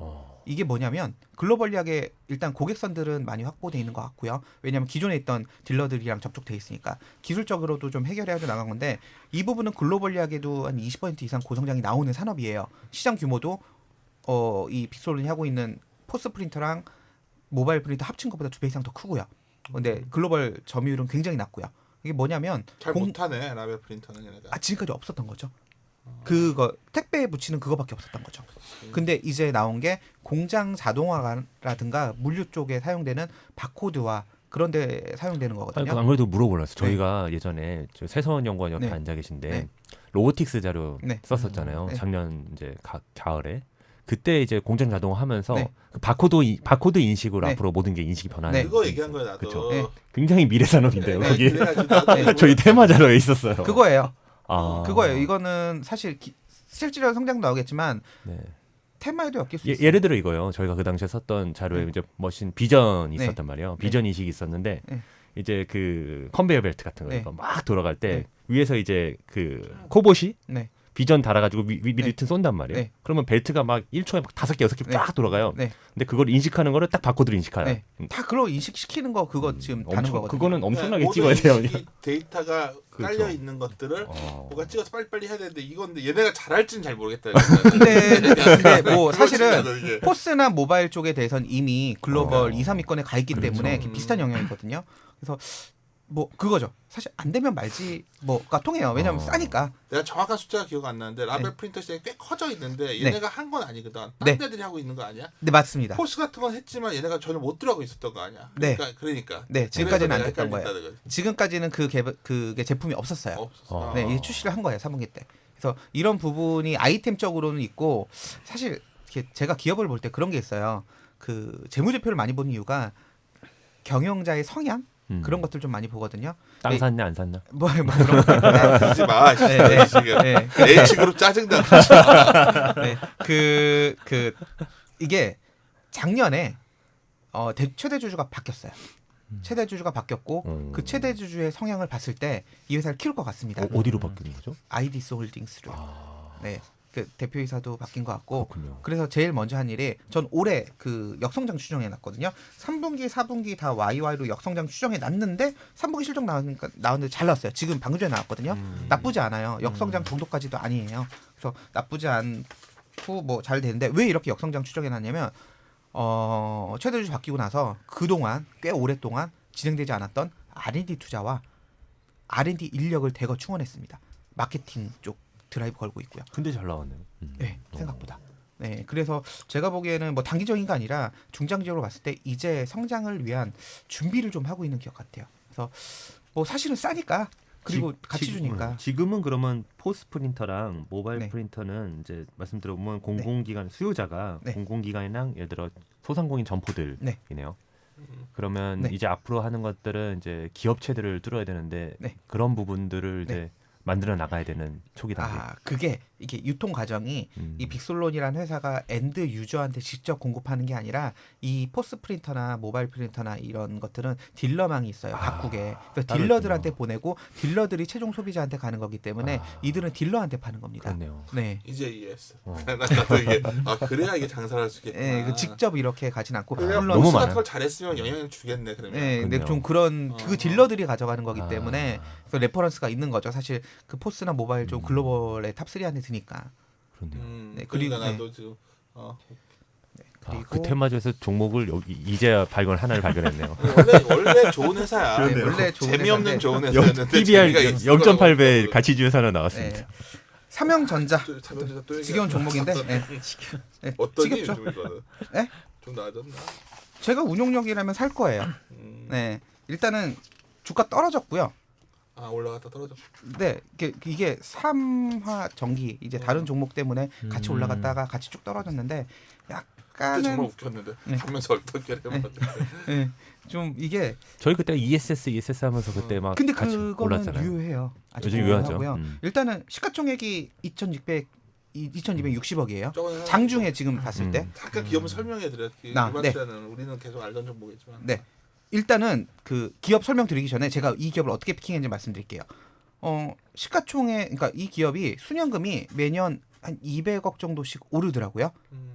이게 뭐냐면 글로벌리하게 일단 고객선들은 많이 확보돼 있는 것 같고요. 왜냐하면 기존에 있던 딜러들이랑 접촉돼 있으니까 기술적으로도 좀 해결해야 나간 건데 이 부분은 글로벌리하게도 한 20% 이상 고성장이 나오는 산업이에요. 시장 규모도 이 빅솔론이 하고 있는 포스 프린터랑 모바일 프린터 합친 것보다 2배 이상 더 크고요. 근데 글로벌 점유율은 굉장히 낮고요. 이게 뭐냐면 잘 못하네 라벨 프린터는 얘네가. 지금까지 없었던 거죠. 그거 택배에 붙이는 그거밖에 없었던 거죠. 근데 이제 나온 게 공장 자동화라든가 물류 쪽에 사용되는 바코드와 그런 데 사용되는 거거든요. 안 그래도 물어보려서 저희가 예전에 저 세선 연구원 옆에 네. 앉아 계신데 네. 로보틱스 자료 네. 썼었잖아요. 네. 작년 이제 가을에 그때 이제 공장 자동화 하면서 네. 그 바코드 인식으로 네. 앞으로 모든 게 인식이 변하는 네. 그거 얘기한 거야 나도. 그쵸. 네. 굉장히 미래 산업인데요. 네, 거기 그래가지고 나도 네. 저희 테마 자료에 있었어요. 그거예요. 아. 그거예요. 이거는 사실 실질적인 성장도 나오겠지만 네. 테마에도 엮일 수 있어요. 예를 들어 이거요. 저희가 그 당시에 썼던 자료에 이제 머신 비전이 네. 있었단 말이에요. 비전 인식이 있었는데 네. 이제 그 컨베이어 벨트 같은 네. 거 막 돌아갈 때 네. 위에서 이제 그 코봇이 네. 비전 달아가지고 밑에 네. 쏜단 말이에요. 네. 그러면 벨트가 막 1초에 막 5개, 6개 네. 쫙 돌아가요. 네. 근데 그걸 인식하는 거를 딱 바코드로 인식하요. 네. 다 그걸 인식시키는 거 그거 지금 다는 거거든요. 그거는 엄청나게 모든 찍어야 돼요. 이 데이터가 그렇죠. 깔려 있는 것들을 어. 뭐가 찍어서 빨리빨리 해야 되는데 이건 얘네가 잘할지는 잘 모르겠다. 근데 뭐 사실은 그렇지 않아, 이게. 포스나 모바일 쪽에 대해서는 이미 글로벌 2, 3위권에 가 있기 때문에 그렇죠. 비슷한 영역이거든요. 그래서 뭐 그거죠. 사실 안 되면 말지 뭐가 통해요. 왜냐면 싸니까. 내가 정확한 숫자가 기억 안 나는데 라벨 네. 프린터 시장이 꽤 커져 있는데 얘네가 한 건 아니거든. 네. 딴 데들이 하고 있는 거 아니야? 네 맞습니다. 포스 같은 건 했지만 얘네가 전혀 못 들어가고 있었던 거 아니야? 네. 그러니까. 네 지금까지는 안 그래서 됐던 내가 거예요. 헷갈린다는 거지. 지금까지는 그게 제품이 없었어요. 없었어. 네, 이제 출시를 한 거예요 3분기 때. 그래서 이런 부분이 아이템적으로는 있고 사실 이렇게 제가 기업을 볼 때 그런 게 있어요. 그 재무제표를 많이 보는 이유가 경영자의 성향 그런 것들 좀 많이 보거든요. 땅 네. 샀냐 안 샀냐? 뭐 그런 거. 그러지 마. 네, 네, 지금 네. H그룹 짜증나. 네, 이게 작년에 최대 주주가 바뀌었어요. 최대 주주가 바뀌었고 그 최대 주주의 성향을 봤을 때 이 회사를 키울 것 같습니다. 어디로 바뀌는 거죠? 아이디스 홀딩스로. 네, 그 대표이사도 바뀐 것 같고. 그렇군요. 그래서 제일 먼저 한 일이 전 올해 그 역성장 추정해 놨거든요. 3분기, 4분기 다 YY로 역성장 추정해 놨는데 3분기 실적 나왔는데 잘 나왔어요. 지금 방금 전에 나왔거든요. 나쁘지 않아요. 역성장 정도까지도 아니에요. 그래서 나쁘지 않고 뭐 잘 되는데 왜 이렇게 역성장 추정해 놨냐면 최대주주 바뀌고 나서 그동안 꽤 오랫동안 진행되지 않았던 R&D 투자와 R&D 인력을 대거 충원했습니다. 마케팅 쪽 드라이브 걸고 있고요. 근데 잘 나왔네요. 네, 생각보다. 네, 그래서 제가 보기에는 뭐 단기적인 게 아니라 중장기적으로 봤을 때 이제 성장을 위한 준비를 좀 하고 있는 기업 같아요. 그래서 뭐 사실은 싸니까 그리고 같이 주니까. 지금은 그러면 포스 프린터랑 모바일 네. 프린터는 이제 말씀드려보면 공공기관 수요자가 네. 공공기관이랑 예를 들어 소상공인 점포들이네요. 네. 그러면 네. 이제 앞으로 하는 것들은 이제 기업체들을 뚫어야 되는데 네. 그런 부분들을 네. 이제 만들어 나가야 되는 초기 단계. 그게 이게 유통 과정이 이 빅솔론이라는 회사가 엔드 유저한테 직접 공급하는 게 아니라 이 포스 프린터나 모바일 프린터나 이런 것들은 딜러망이 있어요. 각국에. 그래서 딜러들한테 보내고 딜러들이 최종 소비자한테 가는 거기 때문에 이들은 딜러한테 파는 겁니다. 그렇네요. 네. 이제 이해했어. 나도 이게 그래야 이게 장사를 할 수 있겠구나. 네, 그 직접 이렇게 가진 않고 그냥 물론 너무 포스 많아요. 같은 걸 잘했으면 영향을 주겠네. 그러면. 네, 근데 그렇네요. 좀 그런 그 딜러들이 가져가는 거기 아. 때문에 그 레퍼런스가 있는 거죠. 사실 그 포스나 모바일 좀 글로벌의 탑3 안에 드니까. 그렇네요. 네, 그러니까 그리고- 나도 지금 그리고 그 테마주에서 종목을 여기 이제야 하나를 발견했네요. 원래 좋은 회사야. 네, 원래 좋은 재미없는 회사인데. 좋은 회사였는데 PBR 재미가 있어. 0.8배 가치주에서 하나 나왔습니다. 네. 삼형전자 또 지겨운 종목인데 네. 네, 어떠니 지겹죠? 요즘 이거는? 네? 좀 나아졌나? 제가 운용력이라면 살 거예요. 네, 일단은 주가 떨어졌고요. 올라갔다 떨어졌고. 네, 이게 3화 전기 이제 다른 종목 때문에 같이 올라갔다가 같이 쭉 떨어졌는데 그때 정말 약간은 웃겼는데 네. 보면서 어떻게 네, 좀 이게 저희 그때 ESS 하면서 그때 막 근데 같이 그거는 올랐잖아요. 유효해요. 아주 요즘 유효하죠. 유효하고요. 일단은 시가총액이 2,260억이에요. 저거는 장중에 지금 봤을 때 잠깐 기업을 설명해 드려. 네. 일반시라는 우리는 계속 알던 종목이지만. 네. 일단은 그 기업 설명드리기 전에 제가 이 기업을 어떻게 피킹했는지 말씀드릴게요. 시가총액 그러니까 이 기업이 순연금이 매년 한 200억 정도씩 오르더라고요.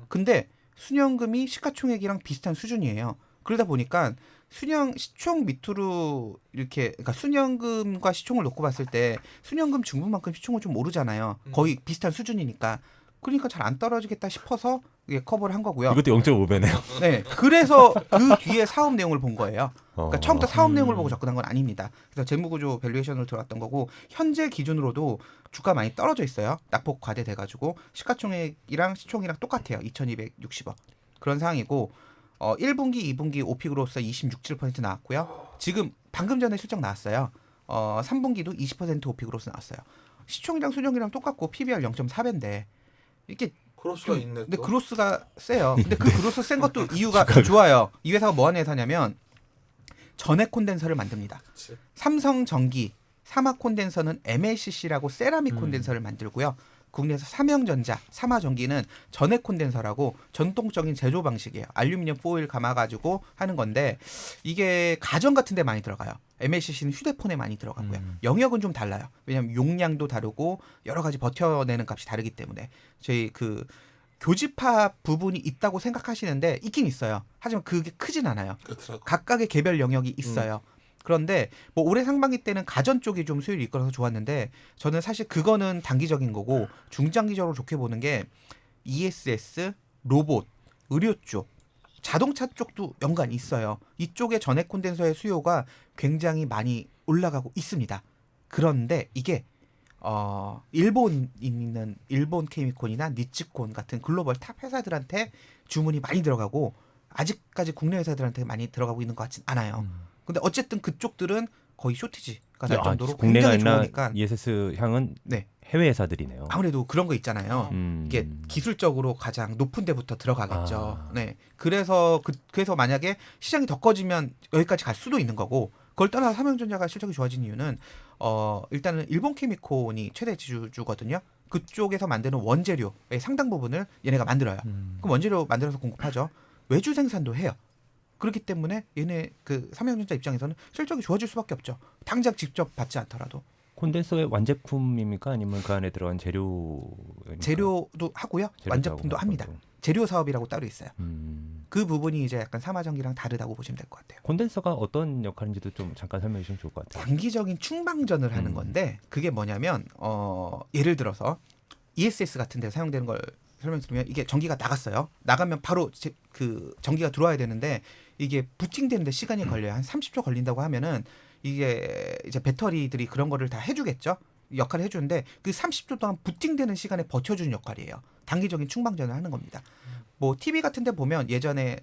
근데 순연금이 시가총액이랑 비슷한 수준이에요. 그러다 보니까 시총 밑으로 이렇게 그러니까 순연금과 시총을 놓고 봤을 때 순연금 중분만큼 시총은 좀 오르잖아요. 거의 비슷한 수준이니까. 그러니까 잘 안 떨어지겠다 싶어서 이게 커버를 한 거고요. 이것도 0.5배네요. 네, 그래서 그 뒤에 사업 내용을 본 거예요. 그러니까 처음부터 사업 내용을 보고 접근한 건 아닙니다. 그래서 재무구조 밸류에이션을 들어왔던 거고 현재 기준으로도 주가 많이 떨어져 있어요. 낙폭 과대돼가지고 시가총액이랑 시총이랑 똑같아요. 2,260억 그런 상황이고 1분기, 2분기 오피 그로스 26, 7% 나왔고요. 지금 방금 전에 실적 나왔어요. 3분기도 20% 오피 그로스 나왔어요. 시총이랑 순영이랑 똑같고 PBR 0.4배인데 이게 크로스가 있네. 근데 또. 그로스가 세요. 근데 그 그로스 센 것도 이유가 좋아요. 이 회사가 뭐 하는 회사냐면 전해 콘덴서를 만듭니다. 그치. 삼성전기 사막 콘덴서는 MLCC라고 세라믹 콘덴서를 만들고요. 국내에서 삼형전자, 삼화전기는 전해 콘덴서라고 전통적인 제조 방식이에요. 알루미늄 포일 감아가지고 하는 건데 이게 가전 같은 데 많이 들어가요. MLCC는 휴대폰에 많이 들어가고요. 영역은 좀 달라요. 왜냐하면 용량도 다르고 여러 가지 버텨내는 값이 다르기 때문에 저희 그 교집합 부분이 있다고 생각하시는데 있긴 있어요. 하지만 그게 크진 않아요. 그렇더라고. 각각의 개별 영역이 있어요. 그런데 뭐 올해 상반기 때는 가전 쪽이 좀 수율이 이끌어서 좋았는데 저는 사실 그거는 단기적인 거고 중장기적으로 좋게 보는 게 ESS, 로봇, 의료 쪽, 자동차 쪽도 연관이 있어요. 이쪽에 전해 콘덴서의 수요가 굉장히 많이 올라가고 있습니다. 그런데 이게 일본에 있는 일본 케미콘이나 니치콘 같은 글로벌 탑 회사들한테 주문이 많이 들어가고 아직까지 국내 회사들한테 많이 들어가고 있는 것 같진 않아요. 근데 어쨌든 그쪽들은 거의 쇼티지가 날 정도로 국내가 굉장히 아니라 좋으니까 ESS 향은 네. 해외 회사들이네요. 아무래도 그런 거 있잖아요. 이게 기술적으로 가장 높은 데부터 들어가겠죠. 아. 네. 그래서 그래서 만약에 시장이 더 커지면 여기까지 갈 수도 있는 거고 그걸 떠나서 삼형전자가 실적이 좋아진 이유는 일단은 일본 케미콘이 최대 지주주거든요. 그쪽에서 만드는 원재료의 상당 부분을 얘네가 만들어요. 그럼 원재료 만들어서 공급하죠. 외주 생산도 해요. 그렇기 때문에 얘네 그 삼형전자 입장에서는 실적이 좋아질 수밖에 없죠. 당장 직접 받지 않더라도. 콘덴서의 완제품입니까? 아니면 그 안에 들어간 재료도 하고요. 완제품도 합니다. 재료 사업이라고 따로 있어요. 그 부분이 이제 약간 삼화전기랑 다르다고 보시면 될 것 같아요. 콘덴서가 어떤 역할인지도 좀 잠깐 설명해 주시면 좋을 것 같아요. 단기적인 충방전을 하는 건데 그게 뭐냐면 예를 들어서 ESS 같은 데 사용되는 걸 설명드리면 이게 전기가 나갔어요. 나가면 바로 그 전기가 들어와야 되는데 이게 부팅되는데 시간이 걸려요. 한 30초 걸린다고 하면은 이게 이제 배터리들이 그런 거를 다 해주겠죠. 역할을 해주는데 그 30초 동안 부팅되는 시간에 버텨주는 역할이에요. 단기적인 충방전을 하는 겁니다. 뭐 TV 같은 데 보면 예전에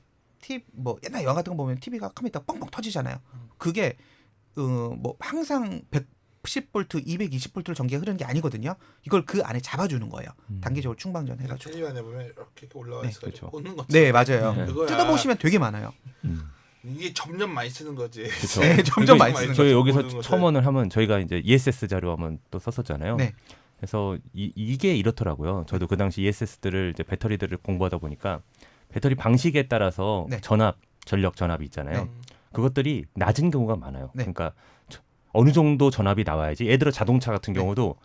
뭐 옛날 영화 같은 거 보면 TV가 컴퓨터 뻥뻥 터지잖아요. 그게 뭐 항상 110V, 220V로 전기가 흐르는 게 아니거든요. 이걸 그 안에 잡아주는 거예요. 단기적으로 충방전 해가지고. 텔레비전에 보면 이렇게 올라와 네, 있어요. 그렇죠. 꽂는 것. 네, 맞아요. 그거야. 뜯어보시면 되게 많아요. 이게 점점 많이 쓰는 거지. 그렇죠. 네, 점점 많이 쓰는 저희 거죠. 여기서 모든 것을. 첨언을 하면 저희가 이제 ESS 자료 한번 또 썼었잖아요. 네. 그래서 이게 이렇더라고요. 저도 그 당시 ESS들을 이제 배터리들을 공부하다 보니까 배터리 방식에 따라서 네. 전력 전압이 있잖아요. 네. 그것들이 낮은 경우가 많아요. 네. 그러니까 어느 정도 전압이 나와야지. 예를 들어 자동차 같은 네. 경우도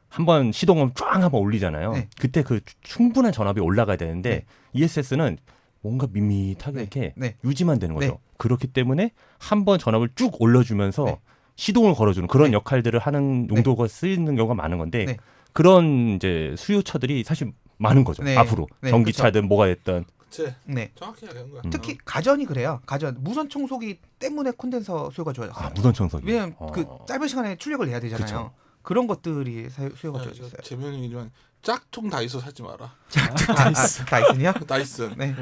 한번 시동을 쫙 한번 올리잖아요. 네. 그때 그 충분한 전압이 올라가야 되는데 네. ESS는 뭔가 밋밋하게 네. 이렇게 네. 유지만 되는 거죠. 네. 그렇기 때문에 한번 전압을 쭉 올려주면서 네. 시동을 걸어주는 그런 네. 역할들을 하는 용도가 쓰이는 경우가 많은 건데 네. 그런 이제 수요처들이 사실 많은 거죠. 네. 앞으로 네, 전기차든 뭐가 됐든. 그치. 네. 정확히 얘기한 거야. 특히 가전이 그래요. 가전 무선 청소기 때문에 콘덴서 수요가 좋아졌어요. 아 무선 청소기. 왜냐면 그 짧은 시간에 출력을 내야 되잖아요. 그쵸. 그런 것들이 수요가 아, 좋아졌어요. 재미있는 짝퉁 다이소 사지 마라. 다이슨이요? 다이슨. 네.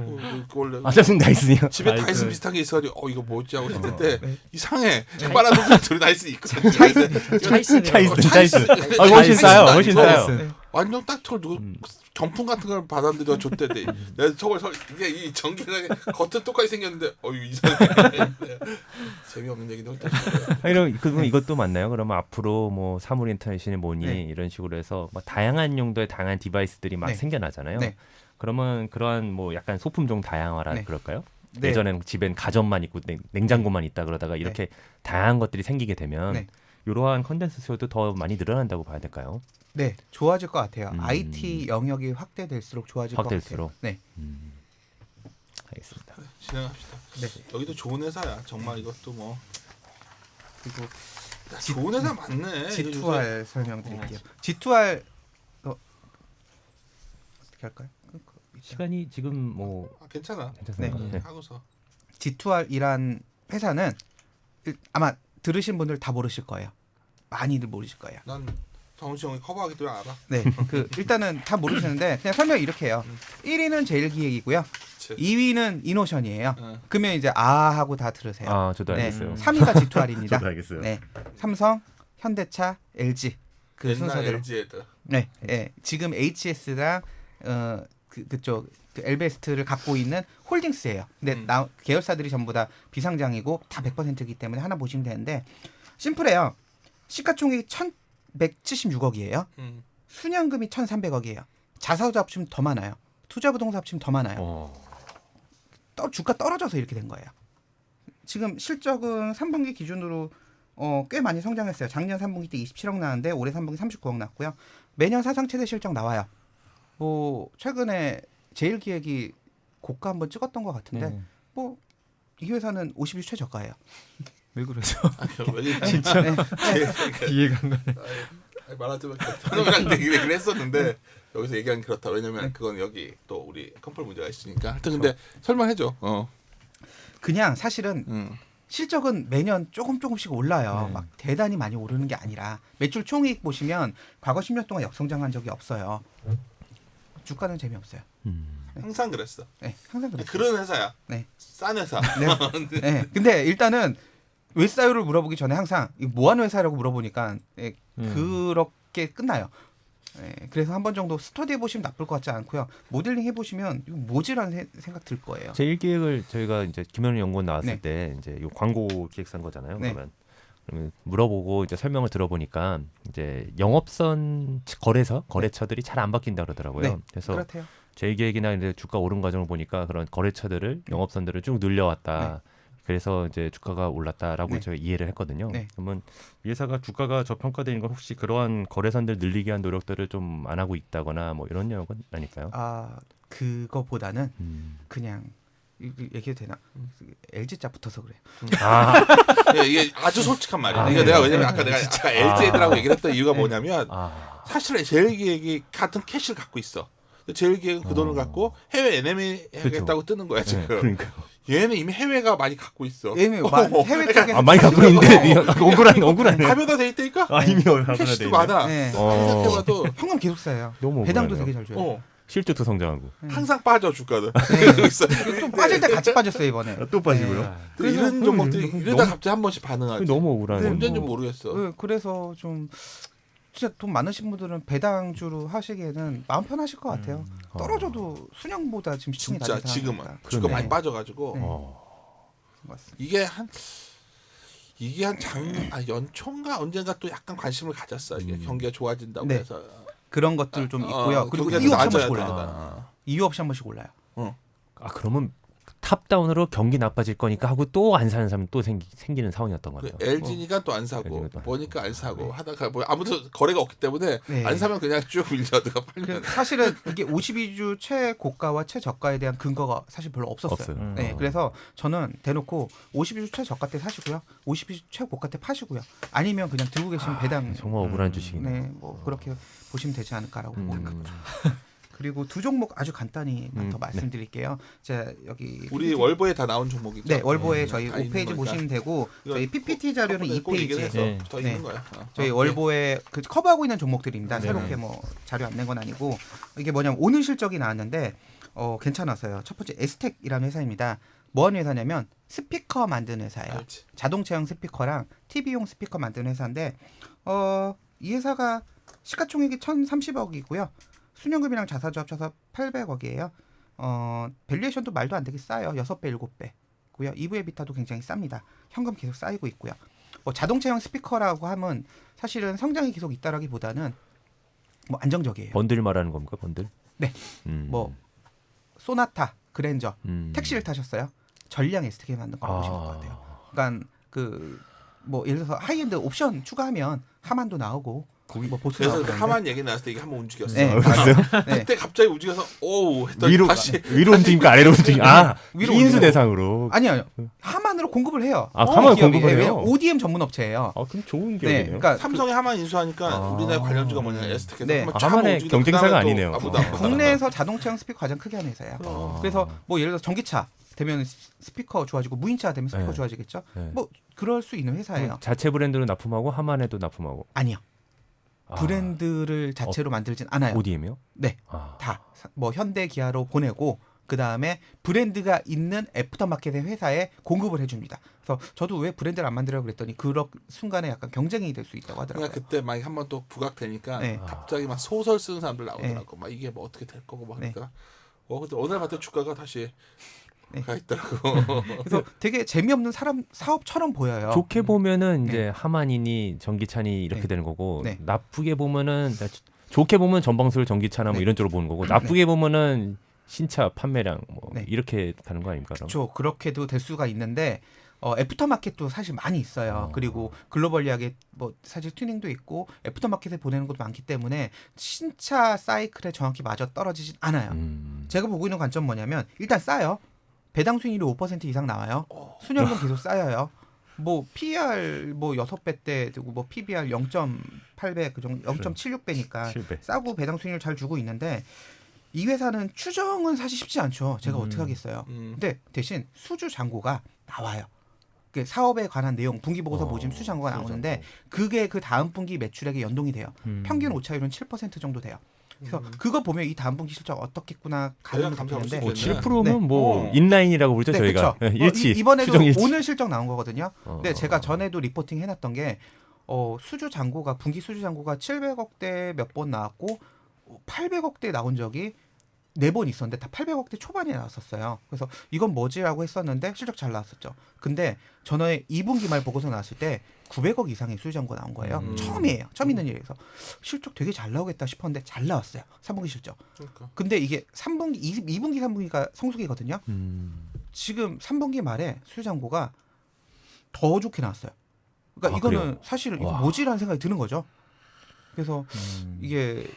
원래 아 짜증 다이슨이요. 집에 다이슨 비슷한 게 있어가지고 이거 뭐지 하고 했는데 네. 이상해. 빨간 놈들이 다이슨 있거든. 차이슨. 차이슨. 아 훨씬 싸요. 훨씬 싸요. 네. 완전 딱 저걸 누구 경품 같은 걸 받았는데 줬대대. 내가 저걸 이게 이 전기가 겉은 똑같이 생겼는데 이상해. 재미없는 얘기도 했다. 이런 그럼 이것도 맞나요? 그러면 앞으로 뭐 사물 인터넷이니 뭐니 네. 이런 식으로 해서 막 다양한 용도의 다양한 디바이스들이 막 네. 생겨나잖아요. 네. 그러면 그러한 뭐 약간 소품종 다양화라 네. 그럴까요? 네. 예전에는 집엔 가전만 있고 냉장고만 있다 그러다가 이렇게 다양한 것들이 생기게 되면 네. 이러한 컨덴서 수요도 더 많이 늘어난다고 봐야 될까요? 네, 좋아질 것 같아요. 음. IT 영역이 확대될수록 좋아질 것 확대될수록. 같아요. 네. 알겠습니다. 진행합시다. 네. 여기도 좋은 회사야. 정말 이것도 뭐 그리고 야, 좋은 회사 많네. G2R 설명드릴게요. G2R 어떻게 할까요? 시간이 지금 뭐 괜찮아. 괜찮습니다. 네. 네. 하고서 G2R이란 회사는 아마 들으신 분들 다 모르실 거예요. 많이들 모르실 거예요. 난 정우씨 형이 커버하기 때문에 알아. 네, 그 일단은 다 모르시는데 그냥 설명 이렇게 해요. 1위는 제일기획이고요. 그치. 2위는 이노션이에요. 응. 그러면 이제 하고 다 들으세요. 아 저도 네. 알겠어요. 3위가 G2R입니다. 저도 알겠어요. 네, 삼성, 현대차, LG 그 옛날 순서대로. LG 애들. 네, 예. 지금 HS랑 그쪽 그 엘베스트를 갖고 있는 홀딩스예요. 근데 계열사들이 전부 다 비상장이고 다 100%이기 때문에 하나 보시면 되는데 심플해요. 시가총액이 1,176억이에요. 순연금이 1,300억이에요. 자사주 합치면 더 많아요. 투자부동산 합치면 더 많아요. 주가 떨어져서 이렇게 된 거예요. 지금 실적은 3분기 기준으로 꽤 많이 성장했어요. 작년 3분기 때 27억 나왔는데 올해 3분기 39억 났고요. 매년 사상 최대 실적 나와요. 뭐 최근에 제일기획이 고가 한번 찍었던 것 같은데 뭐 이 회사는 50일 최저가예요. 왜 그러죠? 진짜 네. 이해가 안 가네. 말하자면 현우랑 얘기를 했었는데 여기서 얘기하는 그렇다. 왜냐면 그건 여기 또 우리 컴플 문제가 있으니까. 하여튼 근데 설명해줘. 그냥 사실은 실적은 매년 조금씩 올라요. 막 대단히 많이 오르는 게 아니라 매출 총이익 보시면 과거 10년 동안 역성장한 적이 없어요. 주가는 재미없어요. 항상 그랬어. 네, 항상 그래요. 그런 회사야. 네. 싼 회사. 네. 근데 일단은 왜 싸요를 물어보기 전에 항상 이거 뭐 하는 회사라고 물어보니까 그렇게 끝나요. 그래서 한 번 정도 스터디 해보시면 나쁠 것 같지 않고요. 모델링 해보시면 이거 뭐지라는 생각 들 거예요. 제1기획을 저희가 이제 김현우 연구원 나왔을 네. 때 이제 요 광고 기획사인 거잖아요. 네. 그러면 물어보고 이제 설명을 들어보니까 이제 영업선 거래처들이 잘 안 바뀐다 그러더라고요. 네. 그래서 그렇대요. 제1기획이나 이제 주가 오른 과정을 보니까 그런 거래처들을 영업선들을 쭉 늘려왔다. 그래서 이제 주가가 올랐다라고 네. 제가 이해를 했거든요. 네. 그러면 이 회사가 주가가 저평가되는 건 혹시 그러한 거래선들 늘리기 위한 노력들을 좀 안 하고 있다거나 뭐 이런 내용은 아닐까요? 아 그거보다는 그냥 얘기해도 되나? LG자 붙어서 그래요. 이게 아주 솔직한 말이야. 이게 내가 왜냐면 아까 LG 애들하고 얘기를 했던 이유가 뭐냐면 사실은 제일기획이 같은 캐시를 갖고 있어. 제일기획은 그 돈을 갖고 해외 NME 하겠다고 뜨는 거야 지금. 그러니까. 얘는 이미 해외가 많이 갖고 있어. 해외 쪽에 많이 갖고 있는데 억울하네. 합의가 돼 있다니까? 이미 캐시도 많아. 네. 생각해봐도 현금 계속 쌓여요. 너무 배당도 억울하네요. 되게 잘 줘요. 실적도 성장하고 항상 빠져 주가는. 네. 있어. 좀 빠질 때 같이 빠졌어요 이번에. 또 빠지고요. 근데 이런 종목들이 이러다 갑자기 한 번씩 반응하지. 너무 억울하네. 언제인지 모르겠어. 네, 그래서 좀 진짜 돈 많으신 분들은 배당주로 하시기에는 마음 편하실 것 같아요. 떨어져도 순영보다 지금 시총이 진짜 낮은 지금은 상황이니까. 주가 네. 많이 빠져가지고 네. 맞습니다. 이게 한 연초인가 언젠가 또 약간 관심을 가졌어. 이게 경기가 좋아진다고 네. 해서 그런 것들 좀 있고요. 그리고 경기가 이유 없이 한 낮아야 번씩 올라요. 된다. 이유 없이 한 번씩 올라요. 그러면 탑다운으로 경기 나빠질 거니까 하고 또 안 사는 사람이 또 생기는 상황이었던 거네요. LG니까 또 안 사고 LG가 또 안 보니까 안 사고 하다가 뭐 아무튼 거래가 없기 때문에 네. 안 사면 그냥 쭉 밀려드가 팔면. 사실은 이게 52주 최고가와 최저가에 대한 근거가 사실 별로 없었어요. 없어요. 네, 그래서 저는 대놓고 52주 최저가 때 사시고요, 52주 최고가 때 파시고요. 아니면 그냥 들고 계신 배당. 정말 억울한 주식이네. 네, 뭐 그렇게 보시면 되지 않을까라고 생각합니다. 그리고 두 종목 아주 간단히 더 말씀드릴게요. 자 여기 우리 월보에 다 나온 종목이죠. 네, 월보에 저희 다 있는 5페이지 거니까. 보시면 되고 이거 저희 PPT 자료는 꼭 얘기를 2페이지에 해서 네. 더 네. 있는 거야. 저희 월보에 그 커버하고 있는 종목들입니다. 새롭게 뭐 자료 안 낸 건 아니고 이게 뭐냐면 오늘 실적이 나왔는데 괜찮았어요. 첫 번째 에스텍이라는 회사입니다. 뭐 하는 회사냐면 스피커 만드는 회사예요. 알지. 자동차용 스피커랑 TV용 스피커 만드는 회사인데 이 회사가 시가총액이 1,030억이고요. 순연금이랑 자사주 합쳐서 800억이에요. 밸류에이션도 말도 안 되게 싸요. 6배, 7배고요. EV/EBITDA도 굉장히 쌉니다. 현금 계속 쌓이고 있고요. 뭐 자동차용 스피커라고 하면 사실은 성장이 계속 있다라기보다는 뭐 안정적이에요. 번들 말하는 겁니까? 번들? 네. 뭐 소나타, 그랜저, 택시를 타셨어요? 전량 에스텍에 맞는 거라고 보시면 될 것 같아요. 그러니까 뭐 예를 들어서 하이엔드 옵션 추가하면 하만도 나오고 뭐 보스 그래서 나오고 그 그러는데 하만 얘기 나왔을 때 이게 한번 움직였어. 네, 네. 그때 갑자기 움직여서 오우 했더니 다시 위로 움직입니까? 아래로 움직입니까? 위로 인수 올리고. 대상으로. 아니요. 하만으로 공급을 해요. 하만 기업이. 공급을 네, 해요? ODM 전문 업체예요. 그럼 좋은 네, 기업이네요. 그러니까 삼성이 하만 인수하니까 우리나라 관련주가 뭐냐 에스텍에서 네. 한번 하만의 쫙 움직이고 경쟁사가 그다음에 또 아니네요. 아무도 안 보다가. 국내에서 자동차용 스피커 가장 크게 하는 회사예요. 그래서 뭐 예를 들어서 전기차 되면 스피커 좋아지고 무인차 되면 스피커 네. 좋아지겠죠. 네. 뭐 그럴 수 있는 회사예요. 자체 브랜드로 납품하고 하만에도 납품하고. 아니요. 브랜드를 자체로 만들진 않아요. ODM이요? 네, 다 뭐 현대 기아로 보내고 그 다음에 브랜드가 있는 애프터마켓의 회사에 공급을 해줍니다. 그래서 저도 왜 브랜드를 안 만들라고 그랬더니 그런 순간에 약간 경쟁이 될 수 있다고 하더라고요. 그러니까 그때 막 한번 또 부각되니까 네. 갑자기 막 소설 쓰는 사람들 나오더라고. 막 이게 뭐 어떻게 될 거고 막 네. 그러니까. 근데 오늘 봤더니 주가가 다시 네. 가 있더라고. 그래서 되게 재미없는 사업처럼 보여요. 좋게 보면은 이제 하만이니 전기차니 이렇게 네. 되는 거고 네. 나쁘게 보면은 좋게 보면 전방술 전기차나 뭐 네. 이런 쪽으로 보는 거고 나쁘게 보면은 신차 판매량 뭐 네. 이렇게 가는 거 아닙니까? 그럼? 그렇죠. 그렇게도 될 수가 있는데 애프터마켓도 사실 많이 있어요. 그리고 글로벌리하게 뭐 사실 튜닝도 있고 애프터마켓에 보내는 것도 많기 때문에 신차 사이클에 정확히 맞아 떨어지진 않아요. 제가 보고 있는 관점 뭐냐면 일단 싸요. 배당 수익률이 5% 이상 나와요. 수년간 계속 쌓여요. 뭐 PER 뭐 6배 되고 뭐 PBR 0.8배 그 정도 0.76배니까 7배. 싸고 배당 수익률 잘 주고 있는데 이 회사는 추정은 사실 쉽지 않죠. 제가 어떻게 하겠어요. 근데 대신 수주 잔고가 나와요. 그 사업에 관한 내용 분기 보고서 모집 수주 잔고가 나오는데 그게 그 다음 분기 매출액에 연동이 돼요. 평균 오차율은 7% 정도 돼요. 그래서 그거 보면 이 다음 분기 실적 어떻겠구나 가늠이 감사할 수 되는데 있겠네. 7%면 네. 뭐 인라인이라고 그러죠 저희가. 그쵸. 일치. 이번에도 추정 일치. 오늘 실적 나온 거거든요. 근데 제가 전에도 리포팅 해놨던 게 수주 잔고가 분기 수주 잔고가 700억대 몇 번 나왔고 800억대 나온 적이 4번 있었는데 다 800억대 초반에 나왔었어요. 그래서 이건 뭐지라고 했었는데 실적 잘 나왔었죠. 근데 전에 2분기 말 보고서 나왔을 때 900억 이상의 수주 잔고 나온 거예요. 처음이에요. 처음 있는 일이라서 실적 되게 잘 나오겠다 싶었는데 잘 나왔어요. 3분기 실적. 그러니까. 근데 이게 3분기, 2분기, 3분기가 성수기거든요. 지금 3분기 말에 수주 잔고가 더 좋게 나왔어요. 그러니까 아, 이거는 그래요? 사실 이거 와. 뭐지라는 생각이 드는 거죠. 그래서 이게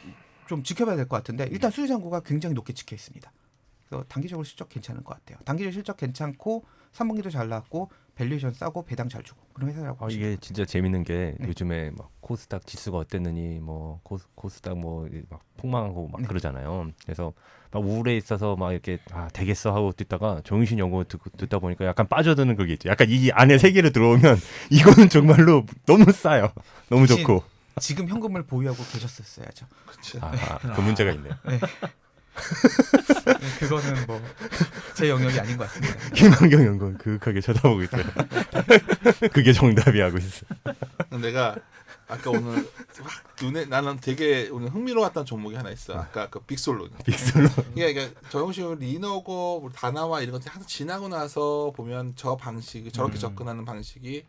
좀 지켜봐야 될 것 같은데 일단 수주 잔고가 굉장히 높게 찍혀 있습니다. 그래서 단기적으로 실적 괜찮은 것 같아요. 단기적으로 실적 괜찮고 3분기도 잘 나왔고 밸류에이션 싸고 배당 잘 주고 그런 회사라고 보시면 이게 돼요. 진짜 재밌는 게 네. 요즘에 막 코스닥 지수가 어땠느니 뭐 코스닥 뭐 막 폭망하고 막 네. 그러잖아요. 그래서 막 우울해 있어서 막 이렇게 되겠어 하고 듣다가 정신 연구 듣다 보니까 약간 빠져드는 그게 있죠. 약간 이 안에 세계로 들어오면 이거는 정말로 너무 싸요. 너무 대신 좋고. 지금 현금을 보유하고 계셨었어야죠. 그치. 그 문제가 있네요. 그거는 뭐 제 영역이 아닌 것 같습니다. 김한경 연구원 그윽하게 쳐다보고 있어요. 그게 정답이 하고 있어. 내가 아까 오늘 막 눈에 나는 되게 오늘 흥미로웠던 종목이 하나 있어. 아까 그 빅솔로. 빅솔로. 그러니까 정용식 리너고 뭐 다나와 이런 것들이 항상 지나고 나서 보면 저 방식 저렇게 접근하는 방식이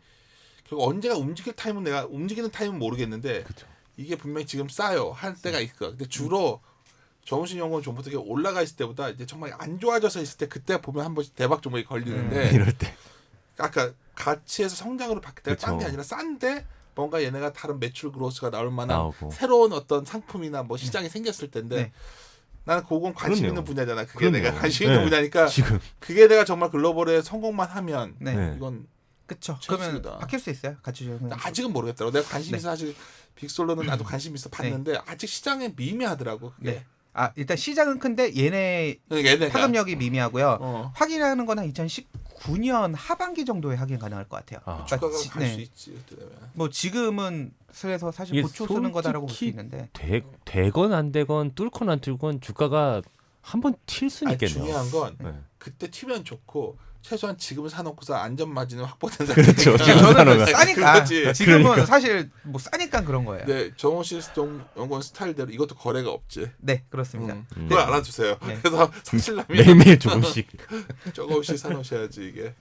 결국 언제가 움직일 타임은 내가 움직이는 타임은 모르겠는데 그쵸. 이게 분명히 지금 싸요 할 때가 있어. 근데 주로 정우신 연구원 종목들이 올라가 있을 때보다 이제 정말 안 좋아져서 있을 때 그때 보면 한 번씩 대박 종목이 걸리는데 이럴 때. 아까 가치에서 성장으로 바뀔 때가 싼 게 그쵸. 아니라 싼데 뭔가 얘네가 다른 매출 그로스가 나올 만한 나오고. 새로운 어떤 상품이나 뭐 시장이 생겼을 텐데 네. 나는 그건 관심 그럼요. 있는 분야잖아. 그게 그럼요. 내가 관심 있는 네. 분야니까 지금 그게 내가 정말 글로벌에 성공만 하면 네. 네. 이건 그렇죠. 찬스입니다. 그러면 바뀔 수 있어요. 같이 조정은. 아직은 모르겠더라고. 내가 관심 네. 있어 사실 빅솔로는 나도 관심 있어 봤는데 아직 시장에 미미하더라고. 그게. 네. 일단 시장은 큰데 얘네 그러니까 얘네가 파급력이 미미하고요. 어. 확인하는 건 한 2019년 하반기 정도에 확인 가능할 것 같아요. 아. 주가가 지- 갈 수 네. 있지. 그때 되면. 뭐 지금은 그래서 사실 이게 보초 쓰는 거다라고 볼 수 솔직히 있는데 되건 안 되건 뚫건 안 뚫건 주가가 한번 튈 수는 아니, 있겠네요. 중요한 건 네. 그때 튀면 좋고 최소한 지금은 사놓고서 안전 마진은 확보된 그렇죠. 상태니까. 지금 저는 사놓으면. 싸니까 그렇지. 지금은 그러니까. 사실 뭐 싸니까 그런 거예요. 네, 정호실 연구원 스타일대로 이것도 거래가 없지. 네, 그렇습니다. 그걸 알아주세요. 네. 그래서 사실라면 매일매일 조금씩. 조금씩 사놓으셔야지 이게.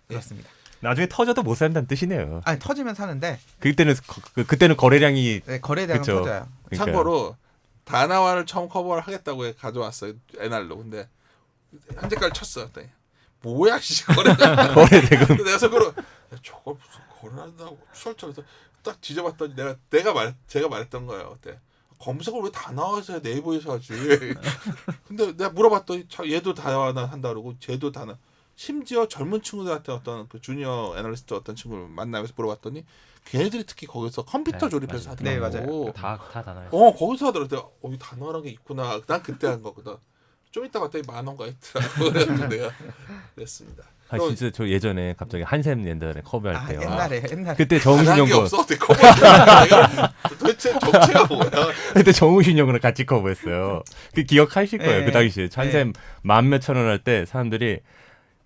그렇습니다. 나중에 터져도 못 산다는 뜻이네요. 아니 터지면 사는데 그때는 거래량이 네, 거래량은 그쵸. 터져요. 그러니까요. 참고로 다나와를 처음 커버를 하겠다고 해 가져왔어요. NR로. 근데 현재까지 쳤어. 그랬더니 뭐야 씨 거래가. 거래 대금 근데 내가 속으로 야, 저걸 무슨 거래한다고 수설처럼 딱 뒤져봤더니 제가 말했던 거예요. 그때 검색을 왜 다 나와서 해? 네이버에서 하지. 근데 내가 물어봤더니 얘도 다나와 한다 그러고 쟤도 다나. 심지어 젊은 친구들한테 어떤 그 주니어 애널리스트 어떤 친구를 만나면서 물어봤더니 걔네들이 특히 거기서 컴퓨터 네, 조립해서 맞아요. 하더라고. 네, 다 다나요. 거기서 하더라고. 내가 이 단어란 게 있구나. 난 그때 한 거거든. 좀 이따 봤더니 10,000원가 있더라고. 그래서 내가 그랬습니다. 진짜 저 예전에 갑자기 한샘 옛날에 커버할 때요. 옛날에 그때 잘한 게 정우신영군 없어. 어떻게 커버야. 도대체 정체가 뭐야. 그때 정우신영군을 같이 커버했어요. 그 기억하실 거예요. 네. 그 당시에 한샘 10,000몇천 원 할 때 사람들이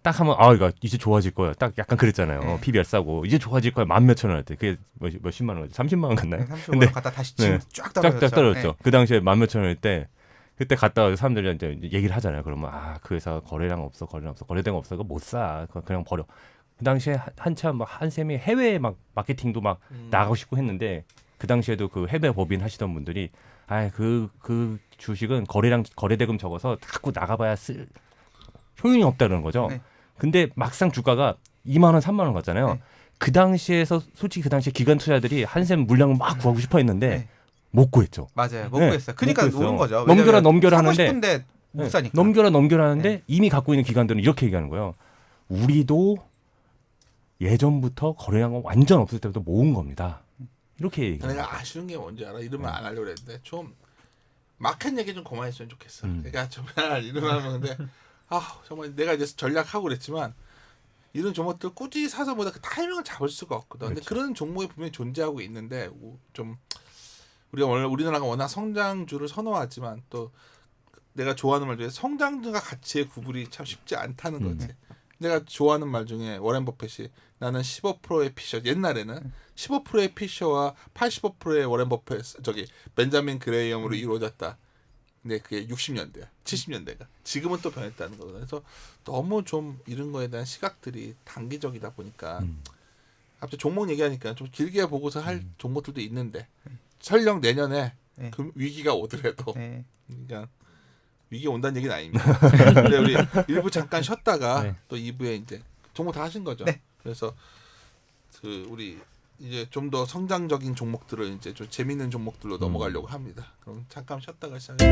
딱 하면 이거 이제 좋아질 거야. 딱 약간 그랬잖아요. 네. PBR 싸고 이제 좋아질 거야. 10,000몇천 원 할 때 그게 몇십만 원, 30만 원 갔나요? 35원 갖다 다시 지금 쫙 떨어졌죠. 쫙 떨어졌죠. 네. 그 당시에 10,000몇천 원일 때 그때 갔다 와서 사람들이 이제 얘기를 하잖아요. 그러면 그 회사 거래량 없어, 거래량 없어, 그거 못 사, 그냥 버려. 그 당시에 한참 막 한샘이 해외 막 마케팅도 막 나가고 싶고 했는데 그 당시에도 그 해외 법인 하시던 분들이 그 주식은 거래대금 적어서 자꾸 나가봐야 쓸 효용이 없다는 거죠. 네. 근데 막상 주가가 2만 원, 3만 원 갔잖아요. 네. 그 당시에서 솔직히 그 당시에 기관 투자들이 한샘 물량을 막 구하고 싶어 했는데 네. 못 구했죠. 맞아요. 못 네, 구했어요. 그러니까 못 구했어요. 오른 거죠. 넘겨라 사고 하는데 싶은데 못 네, 사니까. 넘겨라 하는데 네. 이미 갖고 있는 기관들은 이렇게 얘기하는 거예요. 우리도 예전부터 거래량은 완전 없을 때부터 모은 겁니다. 이렇게 얘기해요. 내가 아쉬운 게 뭔지 알아? 이러면 안 하려고 했는데 좀 마켓 얘기 좀 그만했으면 좋겠어. 그러니까 정말 이러면 근데 정말 내가 이제 전략하고 그랬지만 이런 종목들 꾸준히 사서 보다 그 타이밍을 잡을 수가 없거든. 근데 그렇죠. 그런 종목이 분명히 존재하고 있는데 좀 우리가 원래 우리나라가 워낙 성장주를 선호하지만 또 내가 좋아하는 말 중에 성장주가 가치의 구분이 참 쉽지 않다는 거지. 내가 좋아하는 말 중에 워렌 버핏이 나는 15%의 피셔 옛날에는 15%의 피셔와 85%의 워렌 버핏 벤자민 그레이엄으로 이루어졌다. 근데 그게 60년대야, 70년대가. 지금은 또 변했다는 거거든. 그래서 너무 좀 이런 거에 대한 시각들이 단기적이다 보니까 갑자기 종목 얘기하니까 좀 길게 보고서 할 종목들도 있는데 설령 내년에 네. 위기가 오더라도 네. 그러니까 위기 온다는 얘기는 아닙니다. 근데 우리 1부 잠깐 쉬었다가 네. 또 2부에 이제 종목 다 하신 거죠. 네. 그래서 우리 이제 좀 더 성장적인 종목들을 이제 좀 재밌는 종목들로 넘어가려고 합니다. 그럼 잠깐 쉬었다가 시작해.